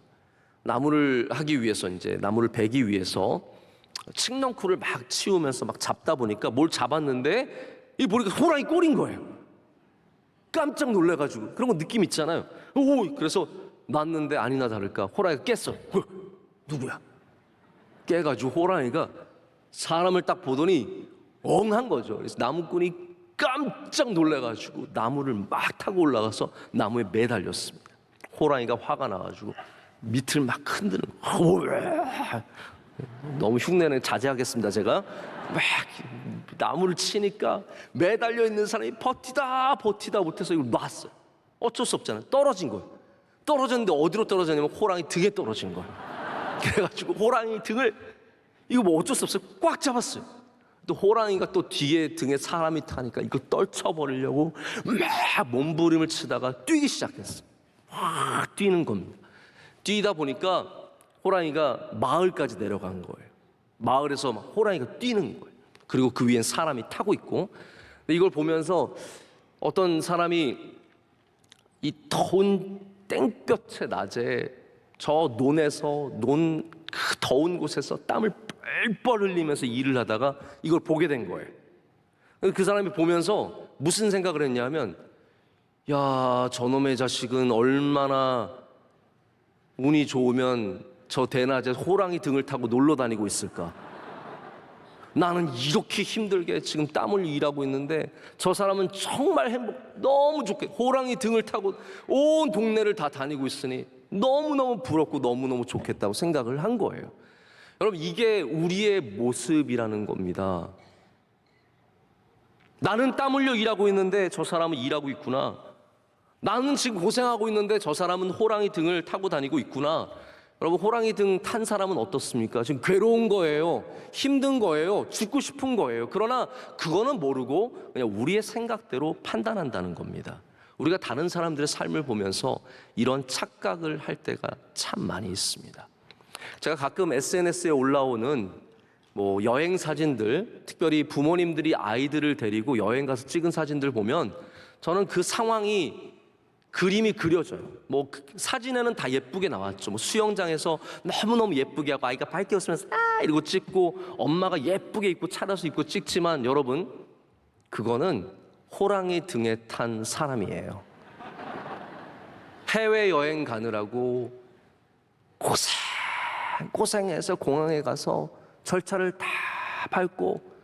나무를 하기 위해서, 이제 나무를 베기 위해서 칡넝쿨을 막 치우면서 막 잡다 보니까 뭘 잡았는데 이 보니까 호랑이 꼴인 거예요. 깜짝 놀래가지고. 그런 거 느낌 있잖아요. 오, 그래서 놨는데 아니나 다를까 호랑이가 깼어. 누구야? 깨가지고 호랑이가 사람을 딱 보더니 엉한 거죠. 그래서 나무꾼이 깜짝 놀래가지고 나무를 막 타고 올라가서 나무에 매달렸습니다. 호랑이가 화가 나가지고 밑을 막 흔드는 거예요. 너무 흉내는 자제하겠습니다. 제가 막 나무를 치니까 매달려 있는 사람이 버티다 못해서 이걸 놨어요. 어쩔 수 없잖아요. 떨어진 거예요. 떨어졌는데 어디로 떨어졌냐면 호랑이 등에 떨어진 거예요. 그래가지고 호랑이 등을 이거 뭐 어쩔 수 없어요. 꽉 잡았어요. 또 호랑이가 또 뒤에 등에 사람이 타니까 이걸 떨쳐버리려고 막 몸부림을 치다가 뛰기 시작했어요. 확 뛰는 겁니다. 뛰다 보니까 호랑이가 마을까지 내려간 거예요. 마을에서 막 호랑이가 뛰는 거예요. 그리고 그 위엔 사람이 타고 있고. 이걸 보면서 어떤 사람이 이 더운 땡볕의 낮에 저 논에서 그 더운 곳에서 땀을 뻘뻘 흘리면서 일을 하다가 이걸 보게 된 거예요. 그 사람이 보면서 무슨 생각을 했냐면, 야, 저놈의 자식은 얼마나 운이 좋으면 저 대낮에 호랑이 등을 타고 놀러 다니고 있을까. 나는 이렇게 힘들게 지금 땀을 일하고 있는데 저 사람은 정말 너무 좋게 호랑이 등을 타고 온 동네를 다 다니고 있으니 너무너무 부럽고 너무너무 좋겠다고 생각을 한 거예요. 여러분, 이게 우리의 모습이라는 겁니다. 나는 땀 흘려 일하고 있는데 저 사람은 일하고 있구나. 나는 지금 고생하고 있는데 저 사람은 호랑이 등을 타고 다니고 있구나. 여러분, 호랑이 등 탄 사람은 어떻습니까? 지금 괴로운 거예요. 힘든 거예요. 죽고 싶은 거예요. 그러나 그거는 모르고 그냥 우리의 생각대로 판단한다는 겁니다. 우리가 다른 사람들의 삶을 보면서 이런 착각을 할 때가 참 많이 있습니다. 제가 가끔 SNS에 올라오는 여행 사진들, 특별히 부모님들이 아이들을 데리고 여행 가서 찍은 사진들 보면 저는 그 상황이 그림이 그려져요. 사진에는 다 예쁘게 나왔죠. 수영장에서 너무너무 예쁘게 하고 아이가 밝게 웃으면서 이러고 찍고 엄마가 예쁘게 입고 차려서 입고 찍지만 여러분, 그거는 호랑이 등에 탄 사람이에요. 해외여행 가느라고 고생해서 공항에 가서 절차를 다 밟고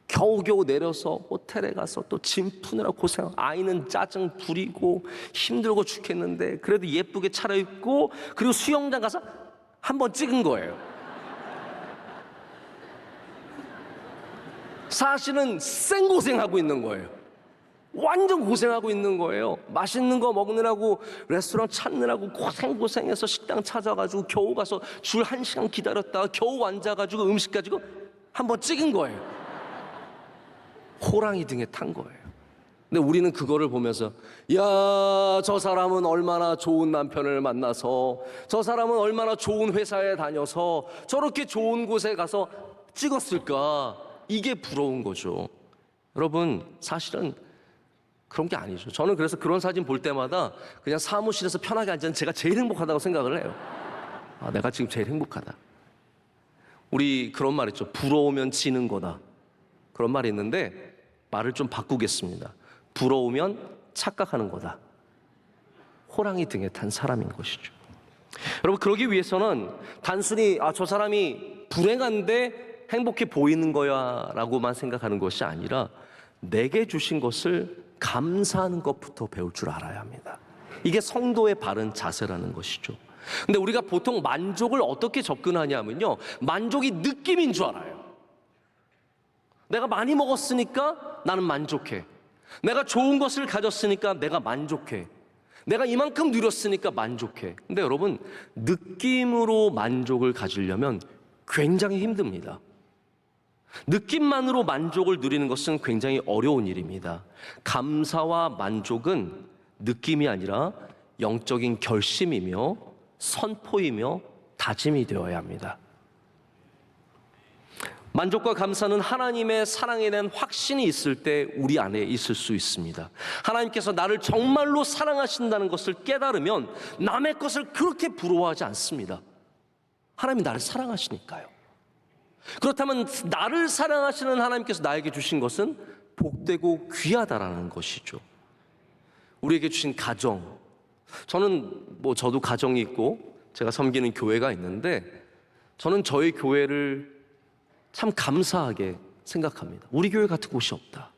겨우겨우 내려서 호텔에 가서 또 짐 푸느라 고생하고 아이는 짜증 부리고 힘들고 죽겠는데 그래도 예쁘게 차려입고 그리고 수영장 가서 한번 찍은 거예요. 사실은 생고생하고 있는 거예요. 완전 고생하고 있는 거예요. 맛있는 거 먹느라고 레스토랑 찾느라고 고생해서 식당 찾아가지고 겨우 가서 줄 1시간 기다렸다가 겨우 앉아가지고 음식 가지고 한번 찍은 거예요. 호랑이 등에 탄 거예요. 근데 우리는 그거를 보면서 야, 저 사람은 얼마나 좋은 남편을 만나서 저 사람은 얼마나 좋은 회사에 다녀서 저렇게 좋은 곳에 가서 찍었을까. 이게 부러운 거죠. 여러분, 사실은 그런 게 아니죠. 저는 그래서 그런 사진 볼 때마다 그냥 사무실에서 편하게 앉은 제가 제일 행복하다고 생각을 해요. 내가 지금 제일 행복하다. 우리 그런 말 있죠. 부러우면 지는 거다. 그런 말이 있는데 말을 좀 바꾸겠습니다. 부러우면 착각하는 거다. 호랑이 등에 탄 사람인 것이죠. 여러분, 그러기 위해서는 단순히 저 사람이 불행한데 행복해 보이는 거야 라고만 생각하는 것이 아니라 내게 주신 것을 감사하는 것부터 배울 줄 알아야 합니다. 이게 성도의 바른 자세라는 것이죠. 근데 우리가 보통 만족을 어떻게 접근하냐면요, 만족이 느낌인 줄 알아요. 내가 많이 먹었으니까 나는 만족해. 내가 좋은 것을 가졌으니까 내가 만족해. 내가 이만큼 누렸으니까 만족해. 근데 여러분, 느낌으로 만족을 가지려면 굉장히 힘듭니다. 느낌만으로 만족을 누리는 것은 굉장히 어려운 일입니다. 감사와 만족은 느낌이 아니라 영적인 결심이며 선포이며 다짐이 되어야 합니다. 만족과 감사는 하나님의 사랑에 대한 확신이 있을 때 우리 안에 있을 수 있습니다. 하나님께서 나를 정말로 사랑하신다는 것을 깨달으면 남의 것을 그렇게 부러워하지 않습니다. 하나님이 나를 사랑하시니까요. 그렇다면 나를 사랑하시는 하나님께서 나에게 주신 것은 복되고 귀하다라는 것이죠. 우리에게 주신 가정, 저도 가정이 있고 제가 섬기는 교회가 있는데 저는 저희 교회를 참 감사하게 생각합니다. 우리 교회 같은 곳이 없다.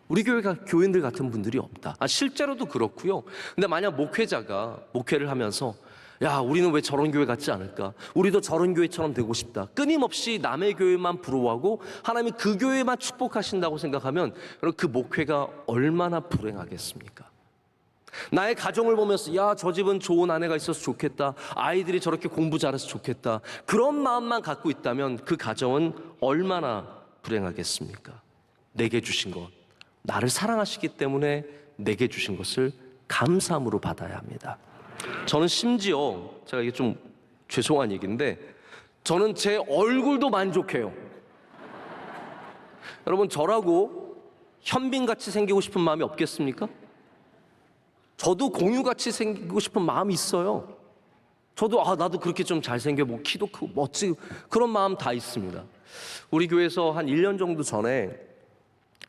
우리 교회가 교인들 같은 분들이 없다. 실제로도 그렇고요. 근데 만약 목회자가 목회를 하면서 야, 우리는 왜 저런 교회 같지 않을까? 우리도 저런 교회처럼 되고 싶다. 끊임없이 남의 교회만 부러워하고 하나님이 그 교회만 축복하신다고 생각하면 여러분, 그 목회가 얼마나 불행하겠습니까? 나의 가정을 보면서 야, 저 집은 좋은 아내가 있어서 좋겠다. 아이들이 저렇게 공부 잘해서 좋겠다. 그런 마음만 갖고 있다면 그 가정은 얼마나 불행하겠습니까? 내게 주신 것, 나를 사랑하시기 때문에 내게 주신 것을 감사함으로 받아야 합니다. 저는 심지어 제가 이게 좀 죄송한 얘기인데 저는 제 얼굴도 만족해요. 여러분, 저라고 현빈같이 생기고 싶은 마음이 없겠습니까? 저도 공유같이 생기고 싶은 마음이 있어요. 저도 나도 그렇게 좀 잘생겨, 키도 크고 멋지고 그런 마음 다 있습니다. 우리 교회에서 한 1년 정도 전에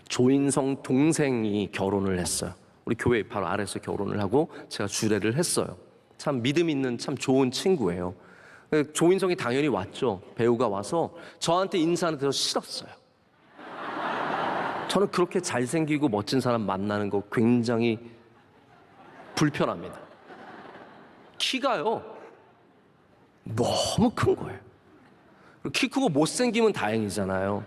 조인성 동생이 결혼을 했어요. 우리 교회 바로 아래에서 결혼을 하고 제가 주례를 했어요. 참 믿음 있는 참 좋은 친구예요. 조인성이 당연히 왔죠. 배우가 와서 저한테 인사하는 데서 싫었어요. 저는 그렇게 잘생기고 멋진 사람 만나는 거 굉장히 불편합니다. 키가요 너무 큰 거예요. 키 크고 못생기면 다행이잖아요.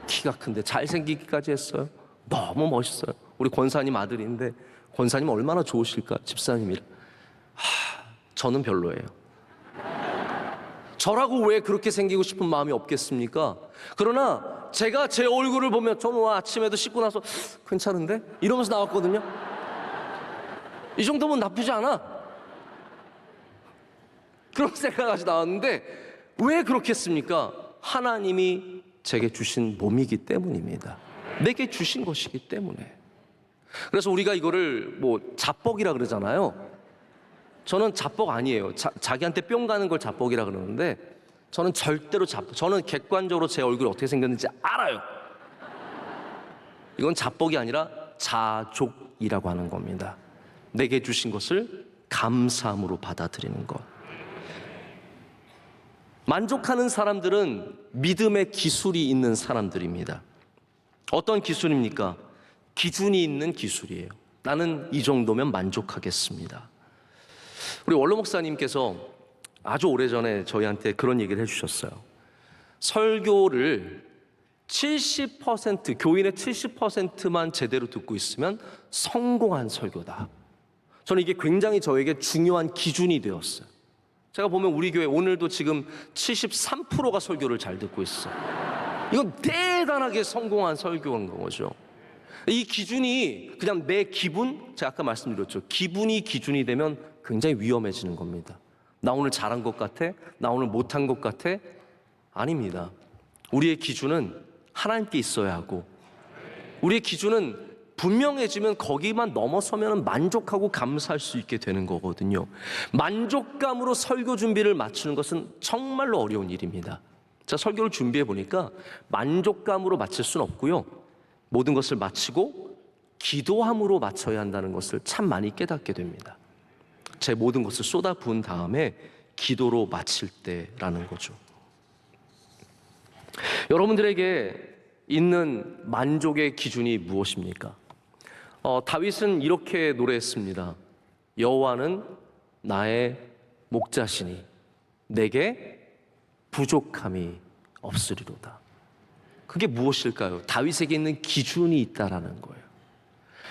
키가 큰데 잘생기기까지 했어요. 너무 멋있어요. 우리 권사님 아들인데 권사님 얼마나 좋으실까, 집사님이라. 저는 별로예요. 저라고 왜 그렇게 생기고 싶은 마음이 없겠습니까? 그러나 제가 제 얼굴을 보면 저는 아침에도 씻고 나서 괜찮은데? 이러면서 나왔거든요. 이 정도면 나쁘지 않아. 그런 생각까지 나왔는데 왜 그렇겠습니까? 하나님이 제게 주신 몸이기 때문입니다. 내게 주신 것이기 때문에. 그래서 우리가 이거를 자뻑이라 그러잖아요. 저는 자뻑 아니에요. 자기한테 뿅 가는 걸 자뻑이라 그러는데 저는 절대로 저는 객관적으로 제 얼굴이 어떻게 생겼는지 알아요. 이건 자뻑이 아니라 자족이라고 하는 겁니다. 내게 주신 것을 감사함으로 받아들이는 것. 만족하는 사람들은 믿음의 기술이 있는 사람들입니다. 어떤 기술입니까? 기준이 있는 기술이에요. 나는 이 정도면 만족하겠습니다. 우리 원로 목사님께서 아주 오래전에 저희한테 그런 얘기를 해주셨어요. 설교를 70%, 교인의 70%만 제대로 듣고 있으면 성공한 설교다. 저는 이게 굉장히 저에게 중요한 기준이 되었어요. 제가 보면 우리 교회 오늘도 지금 73%가 설교를 잘 듣고 있어요. 이건 대단하게 성공한 설교인 거죠. 이 기준이 그냥 내 기분, 제가 아까 말씀드렸죠. 기분이 기준이 되면 굉장히 위험해지는 겁니다. 나 오늘 잘한 것 같아? 나 오늘 못한 것 같아? 아닙니다. 우리의 기준은 하나님께 있어야 하고 우리의 기준은 분명해지면 거기만 넘어서면 만족하고 감사할 수 있게 되는 거거든요. 만족감으로 설교 준비를 마치는 것은 정말로 어려운 일입니다. 제가 설교를 준비해 보니까 만족감으로 마칠 수는 없고요. 모든 것을 마치고 기도함으로 마쳐야 한다는 것을 참 많이 깨닫게 됩니다. 제 모든 것을 쏟아부은 다음에 기도로 마칠 때라는 거죠. 여러분들에게 있는 만족의 기준이 무엇입니까? 다윗은 이렇게 노래했습니다. 여호와는 나의 목자시니 내게 부족함이 없으리로다. 그게 무엇일까요? 다윗에게 있는 기준이 있다라는 거예요.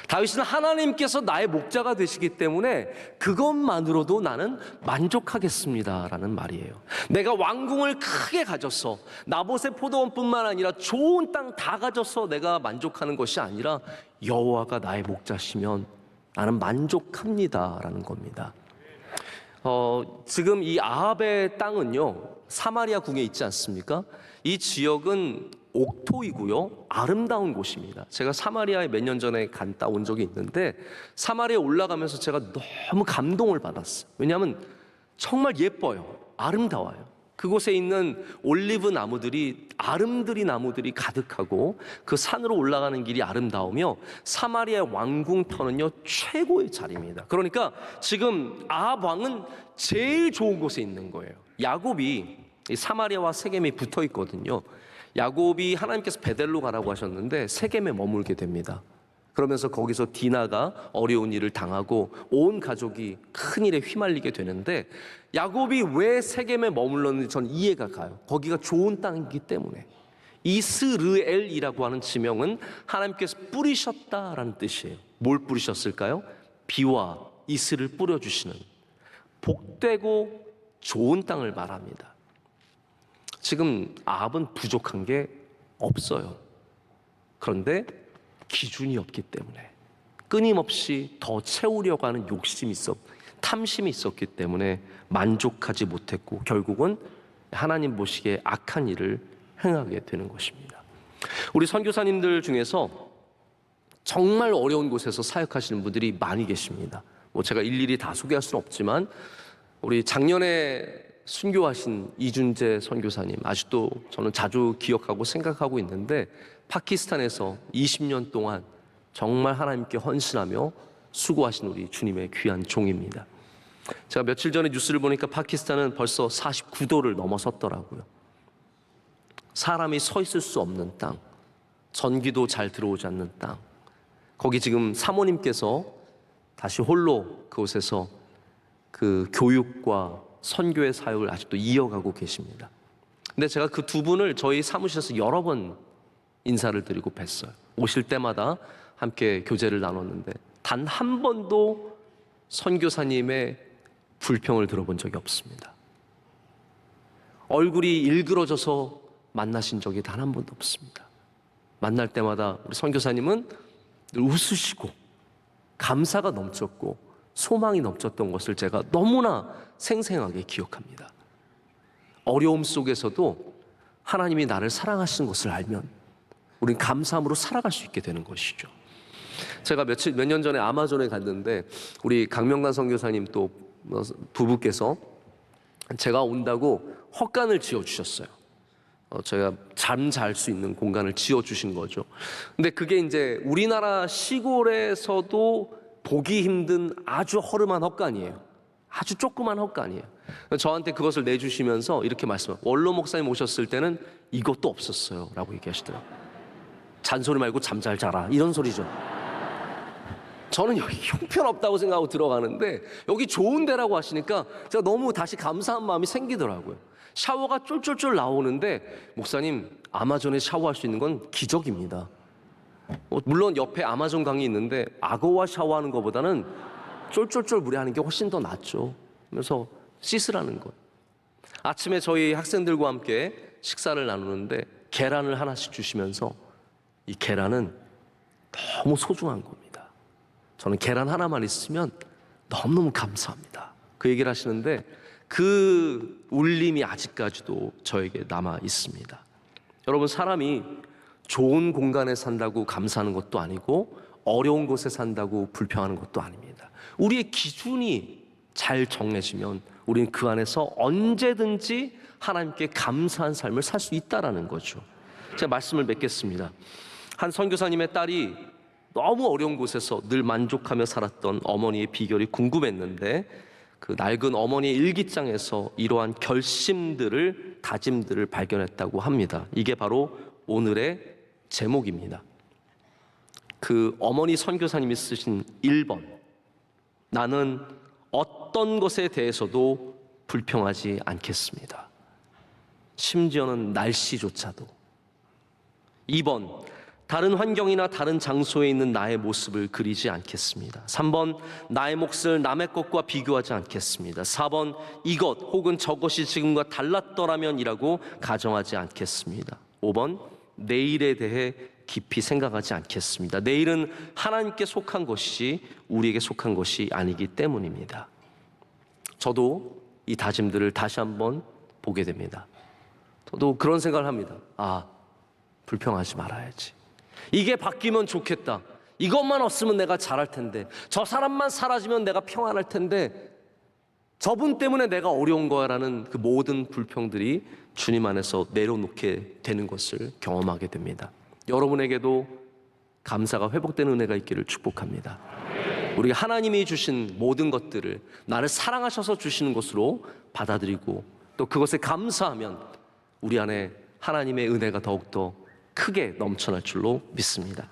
다윗은 하나님께서 나의 목자가 되시기 때문에 그것만으로도 나는 만족하겠습니다라는 말이에요. 내가 왕궁을 크게 가져서 나봇의 포도원뿐만 아니라 좋은 땅 다 가져서 내가 만족하는 것이 아니라 여호와가 나의 목자시면 나는 만족합니다라는 겁니다. 지금 이 아합의 땅은요, 사마리아 궁에 있지 않습니까? 이 지역은 옥토이고요, 아름다운 곳입니다. 제가 사마리아에 몇 년 전에 갔다 온 적이 있는데 사마리아에 올라가면서 제가 너무 감동을 받았어요. 왜냐하면 정말 예뻐요. 아름다워요. 그곳에 있는 올리브 나무들이 아름드리 나무들이 가득하고 그 산으로 올라가는 길이 아름다우며 사마리아의 왕궁터는요 최고의 자리입니다. 그러니까 지금 아합 왕은 제일 좋은 곳에 있는 거예요. 야곱이 이 사마리아와 세겜이 붙어 있거든요. 야곱이 하나님께서 베델로 가라고 하셨는데 세겜에 머물게 됩니다. 그러면서 거기서 디나가 어려운 일을 당하고 온 가족이 큰 일에 휘말리게 되는데 야곱이 왜 세겜에 머물렀는지 전 이해가 가요. 거기가 좋은 땅이기 때문에. 이스르엘이라고 하는 지명은 하나님께서 뿌리셨다라는 뜻이에요. 뭘 뿌리셨을까요? 비와 이슬을 뿌려주시는 복되고 좋은 땅을 말합니다. 지금 아합은 부족한 게 없어요. 그런데 기준이 없기 때문에 끊임없이 더 채우려고 하는 욕심이 탐심이 있었기 때문에 만족하지 못했고 결국은 하나님 보시기에 악한 일을 행하게 되는 것입니다. 우리 선교사님들 중에서 정말 어려운 곳에서 사역하시는 분들이 많이 계십니다. 제가 일일이 다 소개할 수는 없지만 우리 작년에 순교하신 이준재 선교사님 아직도 저는 자주 기억하고 생각하고 있는데 파키스탄에서 20년 동안 정말 하나님께 헌신하며 수고하신 우리 주님의 귀한 종입니다. 제가 며칠 전에 뉴스를 보니까 파키스탄은 벌써 49도를 넘어섰더라고요. 사람이 서 있을 수 없는 땅, 전기도 잘 들어오지 않는 땅. 거기 지금 사모님께서 다시 홀로 그곳에서 그 교육과 선교의 사역을 아직도 이어가고 계십니다. 근데 제가 그 두 분을 저희 사무실에서 여러 번 인사를 드리고 뵀어요. 오실 때마다 함께 교제를 나눴는데 단 한 번도 선교사님의 불평을 들어본 적이 없습니다. 얼굴이 일그러져서 만나신 적이 단 한 번도 없습니다. 만날 때마다 우리 선교사님은 늘 웃으시고 감사가 넘쳤고 소망이 넘쳤던 것을 제가 너무나 생생하게 기억합니다. 어려움 속에서도 하나님이 나를 사랑하시는 것을 알면 우린 감사함으로 살아갈 수 있게 되는 것이죠. 제가 몇 년 전에 아마존에 갔는데 우리 강명관 선교사님 또 부부께서 제가 온다고 헛간을 지어주셨어요. 제가 잠 잘 수 있는 공간을 지어주신 거죠. 근데 그게 이제 우리나라 시골에서도 보기 힘든 아주 허름한 헛간이에요. 아주 조그만 헛간이에요. 저한테 그것을 내주시면서 이렇게 말씀해요. 원로 목사님 오셨을 때는 이것도 없었어요 라고 얘기하시더라고요. 잔소리 말고 잠 잘 자라 이런 소리죠. 저는 여기 형편없다고 생각하고 들어가는데 여기 좋은 데라고 하시니까 제가 너무 다시 감사한 마음이 생기더라고요. 샤워가 쫄쫄쫄 나오는데 목사님 아마존에 샤워할 수 있는 건 기적입니다. 물론 옆에 아마존 강이 있는데 악어와 샤워하는 것보다는 쫄쫄쫄 물에 하는 게 훨씬 더 낫죠. 그래서 씻으라는 것. 아침에 저희 학생들과 함께 식사를 나누는데 계란을 하나씩 주시면서 이 계란은 너무 소중한 겁니다. 저는 계란 하나만 있으면 너무너무 감사합니다. 그 얘기를 하시는데 그 울림이 아직까지도 저에게 남아 있습니다. 여러분, 사람이 좋은 공간에 산다고 감사하는 것도 아니고 어려운 곳에 산다고 불평하는 것도 아닙니다. 우리의 기준이 잘 정해지면 우리는 그 안에서 언제든지 하나님께 감사한 삶을 살 수 있다라는 거죠. 제가 말씀을 맺겠습니다. 한 선교사님의 딸이 너무 어려운 곳에서 늘 만족하며 살았던 어머니의 비결이 궁금했는데 그 낡은 어머니의 일기장에서 이러한 결심들을, 다짐들을 발견했다고 합니다. 이게 바로 오늘의 제목입니다. 그 어머니 선교사님이 쓰신 1번. 나는 어떤 것에 대해서도 불평하지 않겠습니다. 심지어는 날씨조차도. 2번. 다른 환경이나 다른 장소에 있는 나의 모습을 그리지 않겠습니다. 3번, 나의 몫을 남의 것과 비교하지 않겠습니다. 4번, 이것 혹은 저것이 지금과 달랐더라면이라고 가정하지 않겠습니다. 5번, 내일에 대해 깊이 생각하지 않겠습니다. 내일은 하나님께 속한 것이 우리에게 속한 것이 아니기 때문입니다. 저도 이 다짐들을 다시 한번 보게 됩니다. 저도 그런 생각을 합니다. 불평하지 말아야지. 이게 바뀌면 좋겠다. 이것만 없으면 내가 잘할 텐데, 저 사람만 사라지면 내가 평안할 텐데, 저분 때문에 내가 어려운 거야라는 그 모든 불평들이 주님 안에서 내려놓게 되는 것을 경험하게 됩니다. 여러분에게도 감사가 회복되는 은혜가 있기를 축복합니다. 우리 하나님이 주신 모든 것들을 나를 사랑하셔서 주시는 것으로 받아들이고 또 그것에 감사하면 우리 안에 하나님의 은혜가 더욱더 크게 넘쳐날 줄로 믿습니다.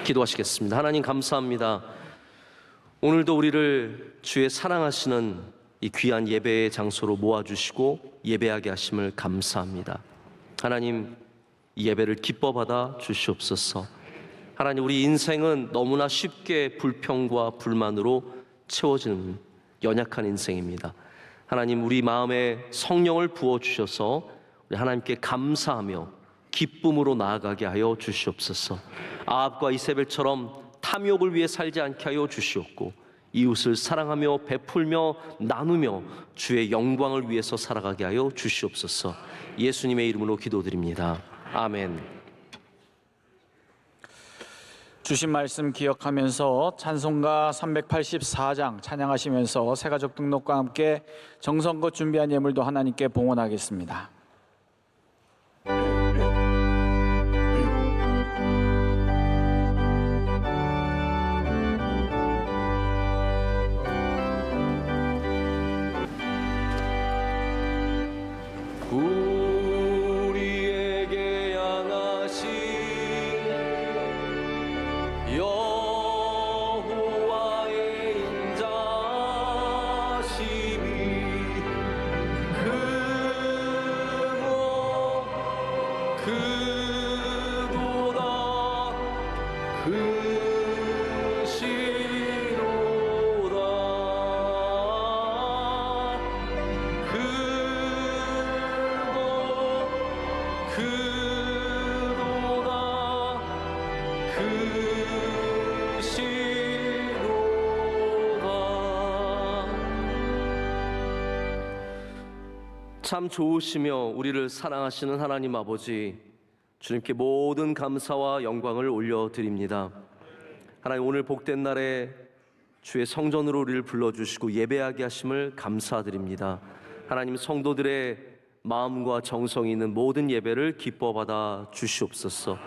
기도하시겠습니다. 하나님 감사합니다. 오늘도 우리를 주의 사랑하시는 이 귀한 예배의 장소로 모아주시고 예배하게 하심을 감사합니다. 하나님, 이 예배를 기뻐 받아 주시옵소서. 하나님, 우리 인생은 너무나 쉽게 불평과 불만으로 채워지는 연약한 인생입니다. 하나님, 우리 마음에 성령을 부어주셔서 우리 하나님께 감사하며 기쁨으로 나아가게 하여 주시옵소서. 아합과 이세벨처럼 탐욕을 위해 살지 않게 하여 주시옵고 이웃을 사랑하며 베풀며 나누며 주의 영광을 위해서 살아가게 하여 주시옵소서. 예수님의 이름으로 기도드립니다. 아멘. 주신 말씀 기억하면서 찬송가 384장 찬양하시면서 새가족 등록과 함께 정성껏 준비한 예물도 하나님께 봉헌하겠습니다. 우리에게 양하신 여호와의 인자심이 크도다 참 좋으시며 우리를 사랑하시는 하나님 아버지, 주님께 모든 감사와 영광을 올려드립니다. 하나님, 오늘 복된 날에 주의 성전으로 우리를 불러주시고 예배하게 하심을 감사드립니다. 하나님, 성도들의 마음과 정성이 있는 모든 예배를 기뻐 받아 주시옵소서.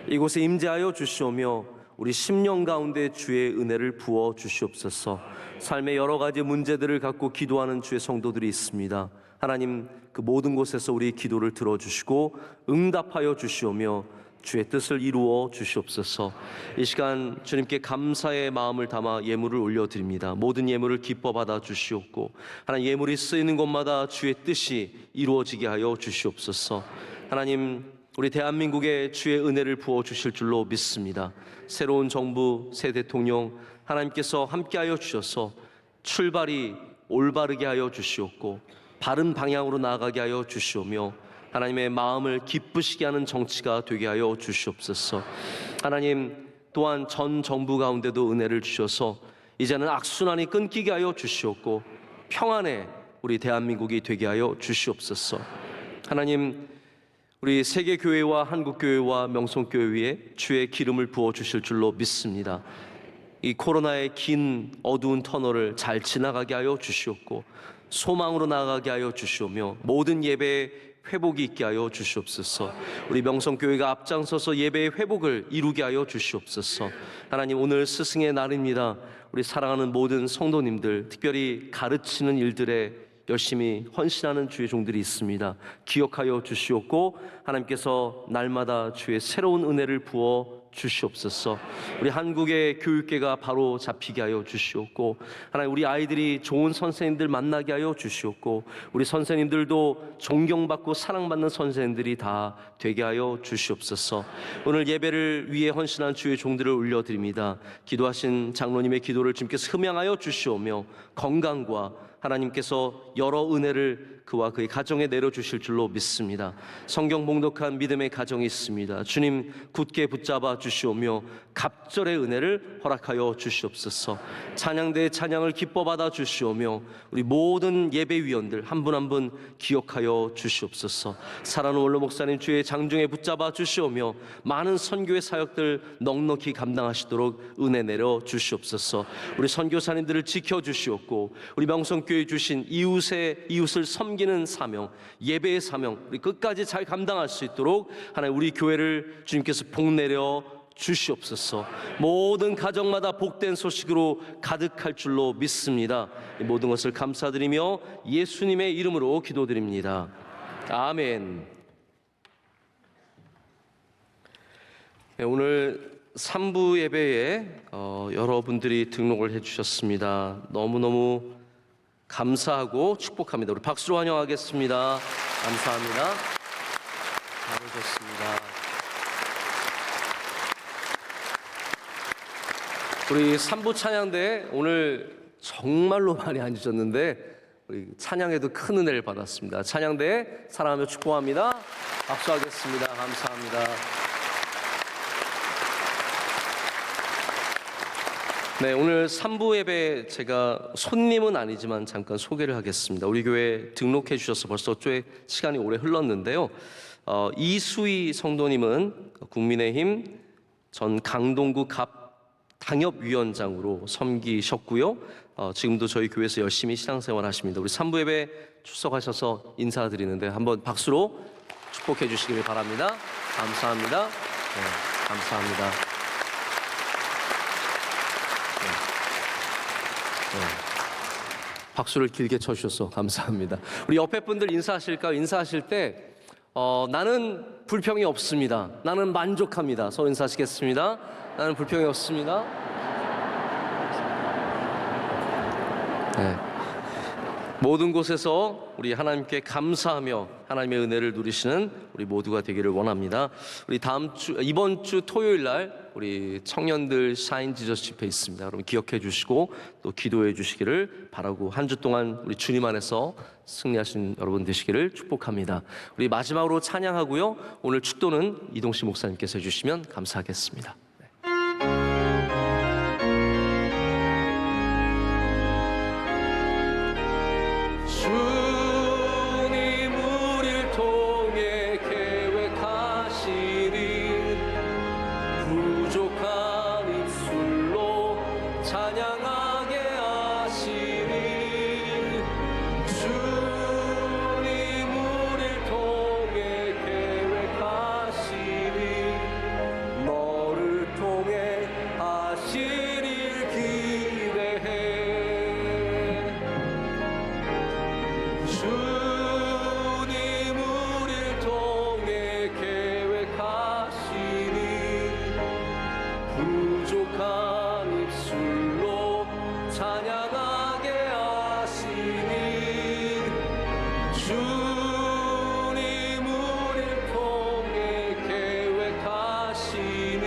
이곳에 임재하여 주시오며 우리 심령 가운데 주의 은혜를 부어 주시옵소서. 삶의 여러 가지 문제들을 갖고 기도하는 주의 성도들이 있습니다. 하나님, 그 모든 곳에서 우리 기도를 들어주시고 응답하여 주시오며 주의 뜻을 이루어 주시옵소서. 이 시간 주님께 감사의 마음을 담아 예물을 올려드립니다. 모든 예물을 기뻐 받아 주시옵고 하나님, 예물이 쓰이는 곳마다 주의 뜻이 이루어지게 하여 주시옵소서. 하나님, 우리 대한민국에 주의 은혜를 부어 주실 줄로 믿습니다. 새로운 정부, 새 대통령 하나님께서 함께하여 주셔서 출발이 올바르게 하여 주시옵고 바른 방향으로 나아가게 하여 주시오며 하나님의 마음을 기쁘시게 하는 정치가 되게 하여 주시옵소서. 하나님, 또한 전 정부 가운데도 은혜를 주셔서 이제는 악순환이 끊기게 하여 주시옵고 평안의 우리 대한민국이 되게 하여 주시옵소서. 하나님, 우리 세계교회와 한국교회와 명성교회 위에 주의 기름을 부어 주실 줄로 믿습니다. 이 코로나의 긴 어두운 터널을 잘 지나가게 하여 주시옵고 소망으로 나아가게 하여 주시오며 모든 예배에 회복이 있게 하여 주시옵소서. 우리 명성교회가 앞장서서 예배의 회복을 이루게 하여 주시옵소서. 하나님, 오늘 스승의 날입니다. 우리 사랑하는 모든 성도님들, 특별히 가르치는 일들에 열심히 헌신하는 주의 종들이 있습니다. 기억하여 주시옵고 하나님께서 날마다 주의 새로운 은혜를 부어 주시옵소서. 우리 한국의 교육계가 바로 잡히게 하여 주시옵고 하나님, 우리 아이들이 좋은 선생님들 만나게 하여 주시옵고 우리 선생님들도 존경받고 사랑받는 선생님들이 다 되게 하여 주시옵소서. 오늘 예배를 위해 헌신한 주의 종들을 올려드립니다. 기도하신 장로님의 기도를 주님께서 흠양하여 주시오며 건강과 하나님께서 여러 은혜를 그와 그의 가정에 내려주실 줄로 믿습니다. 성경 봉독한 믿음의 가정이 있습니다. 주님 굳게 붙잡아 주시오며 갑절의 은혜를 허락하여 주시옵소서. 찬양대의 찬양을 기뻐 받아 주시오며 우리 모든 예배위원들 한 분 한 분 기억하여 주시옵소서. 사랑하는 원로 목사님 주의 장중에 붙잡아 주시오며 많은 선교의 사역들 넉넉히 감당하시도록 은혜 내려 주시옵소서. 우리 선교사님들을 지켜 주시옵고 우리 명성교회 주신 이웃을 섬기는 사명, 예배의 사명 우리 끝까지 잘 감당할 수 있도록 하나님 우리 교회를 주님께서 복 내려 주시옵소서. 모든 가정마다 복된 소식으로 가득할 줄로 믿습니다. 이 모든 것을 감사드리며 예수님의 이름으로 기도드립니다. 아멘. 네, 오늘 3부 예배에 여러분들이 등록을 해주셨습니다. 너무너무 감사하고 축복합니다. 우리 박수로 환영하겠습니다. 감사합니다. 잘하셨습니다. 우리 3부 찬양대 오늘 정말로 많이 안 주셨는데 우리 찬양에도 큰 은혜를 받았습니다. 찬양대 사랑하며 축복합니다. 박수하겠습니다. 감사합니다. 네, 오늘 3부 예배 제가 손님은 아니지만 잠깐 소개를 하겠습니다. 우리 교회 등록해 주셔서 벌써 꽤 시간이 오래 흘렀는데요. 이수희 성도님은 국민의힘 전 강동구 갑 당협위원장으로 섬기셨고요. 지금도 저희 교회에서 열심히 신앙생활 하십니다. 우리 3부 예배 출석하셔서 인사드리는데 한번 박수로 축복해 주시길 바랍니다. 감사합니다. 네, 감사합니다. 네. 박수를 길게 쳐주셔서 감사합니다. 우리 옆에 분들 인사하실까요? 인사하실 때 나는 불평이 없습니다. 나는 만족합니다. 서로 인사하시겠습니다. 나는 불평이 없습니다. 네. 모든 곳에서 우리 하나님께 감사하며 하나님의 은혜를 누리시는 우리 모두가 되기를 원합니다. 우리 이번 주 토요일 날 우리 청년들 샤인 지저스 집회 있습니다. 여러분 기억해 주시고 또 기도해 주시기를 바라고 한 주 동안 우리 주님 안에서 승리하신 여러분 되시기를 축복합니다. 우리 마지막으로 찬양하고요. 오늘 축도는 이동식 목사님께서 해주시면 감사하겠습니다. 주님 우리를 통해 계획하시니 부족한 입술로 찬양하게 하시니 주님 우리를 통해 계획하시니 너를 통해 하시리를 기대해 주님 우리를 통해 계획하시니 부족한 입술로 찬양하게 하시니 주님 우리를 통해 계획하시니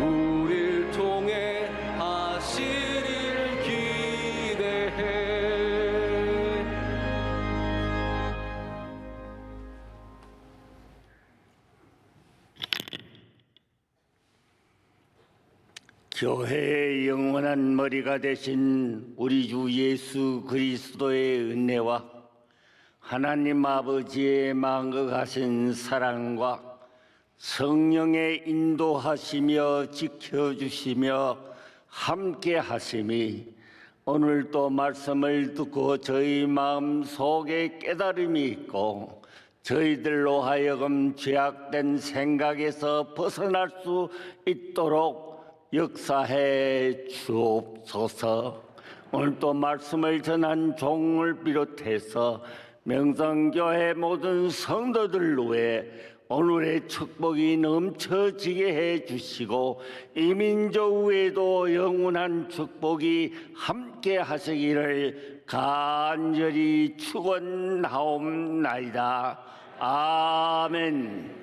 우리를 통해 하시리를 기대해 교회의 영원한 머리가 되신 우리 주 예수 그리스도의 은혜와 하나님 아버지의 망극하신 사랑과 성령의 인도하시며 지켜주시며 함께 하심이 오늘도 말씀을 듣고 저희 마음 속에 깨달음이 있고 저희들로 하여금 죄악된 생각에서 벗어날 수 있도록 역사해 주옵소서. 오늘 또 말씀을 전한 종을 비롯해서 명성교회 모든 성도들 위해 오늘의 축복이 넘쳐지게 해 주시고 이 민족 위에도 영원한 축복이 함께 하시기를 간절히 축원하옵나이다. 아멘.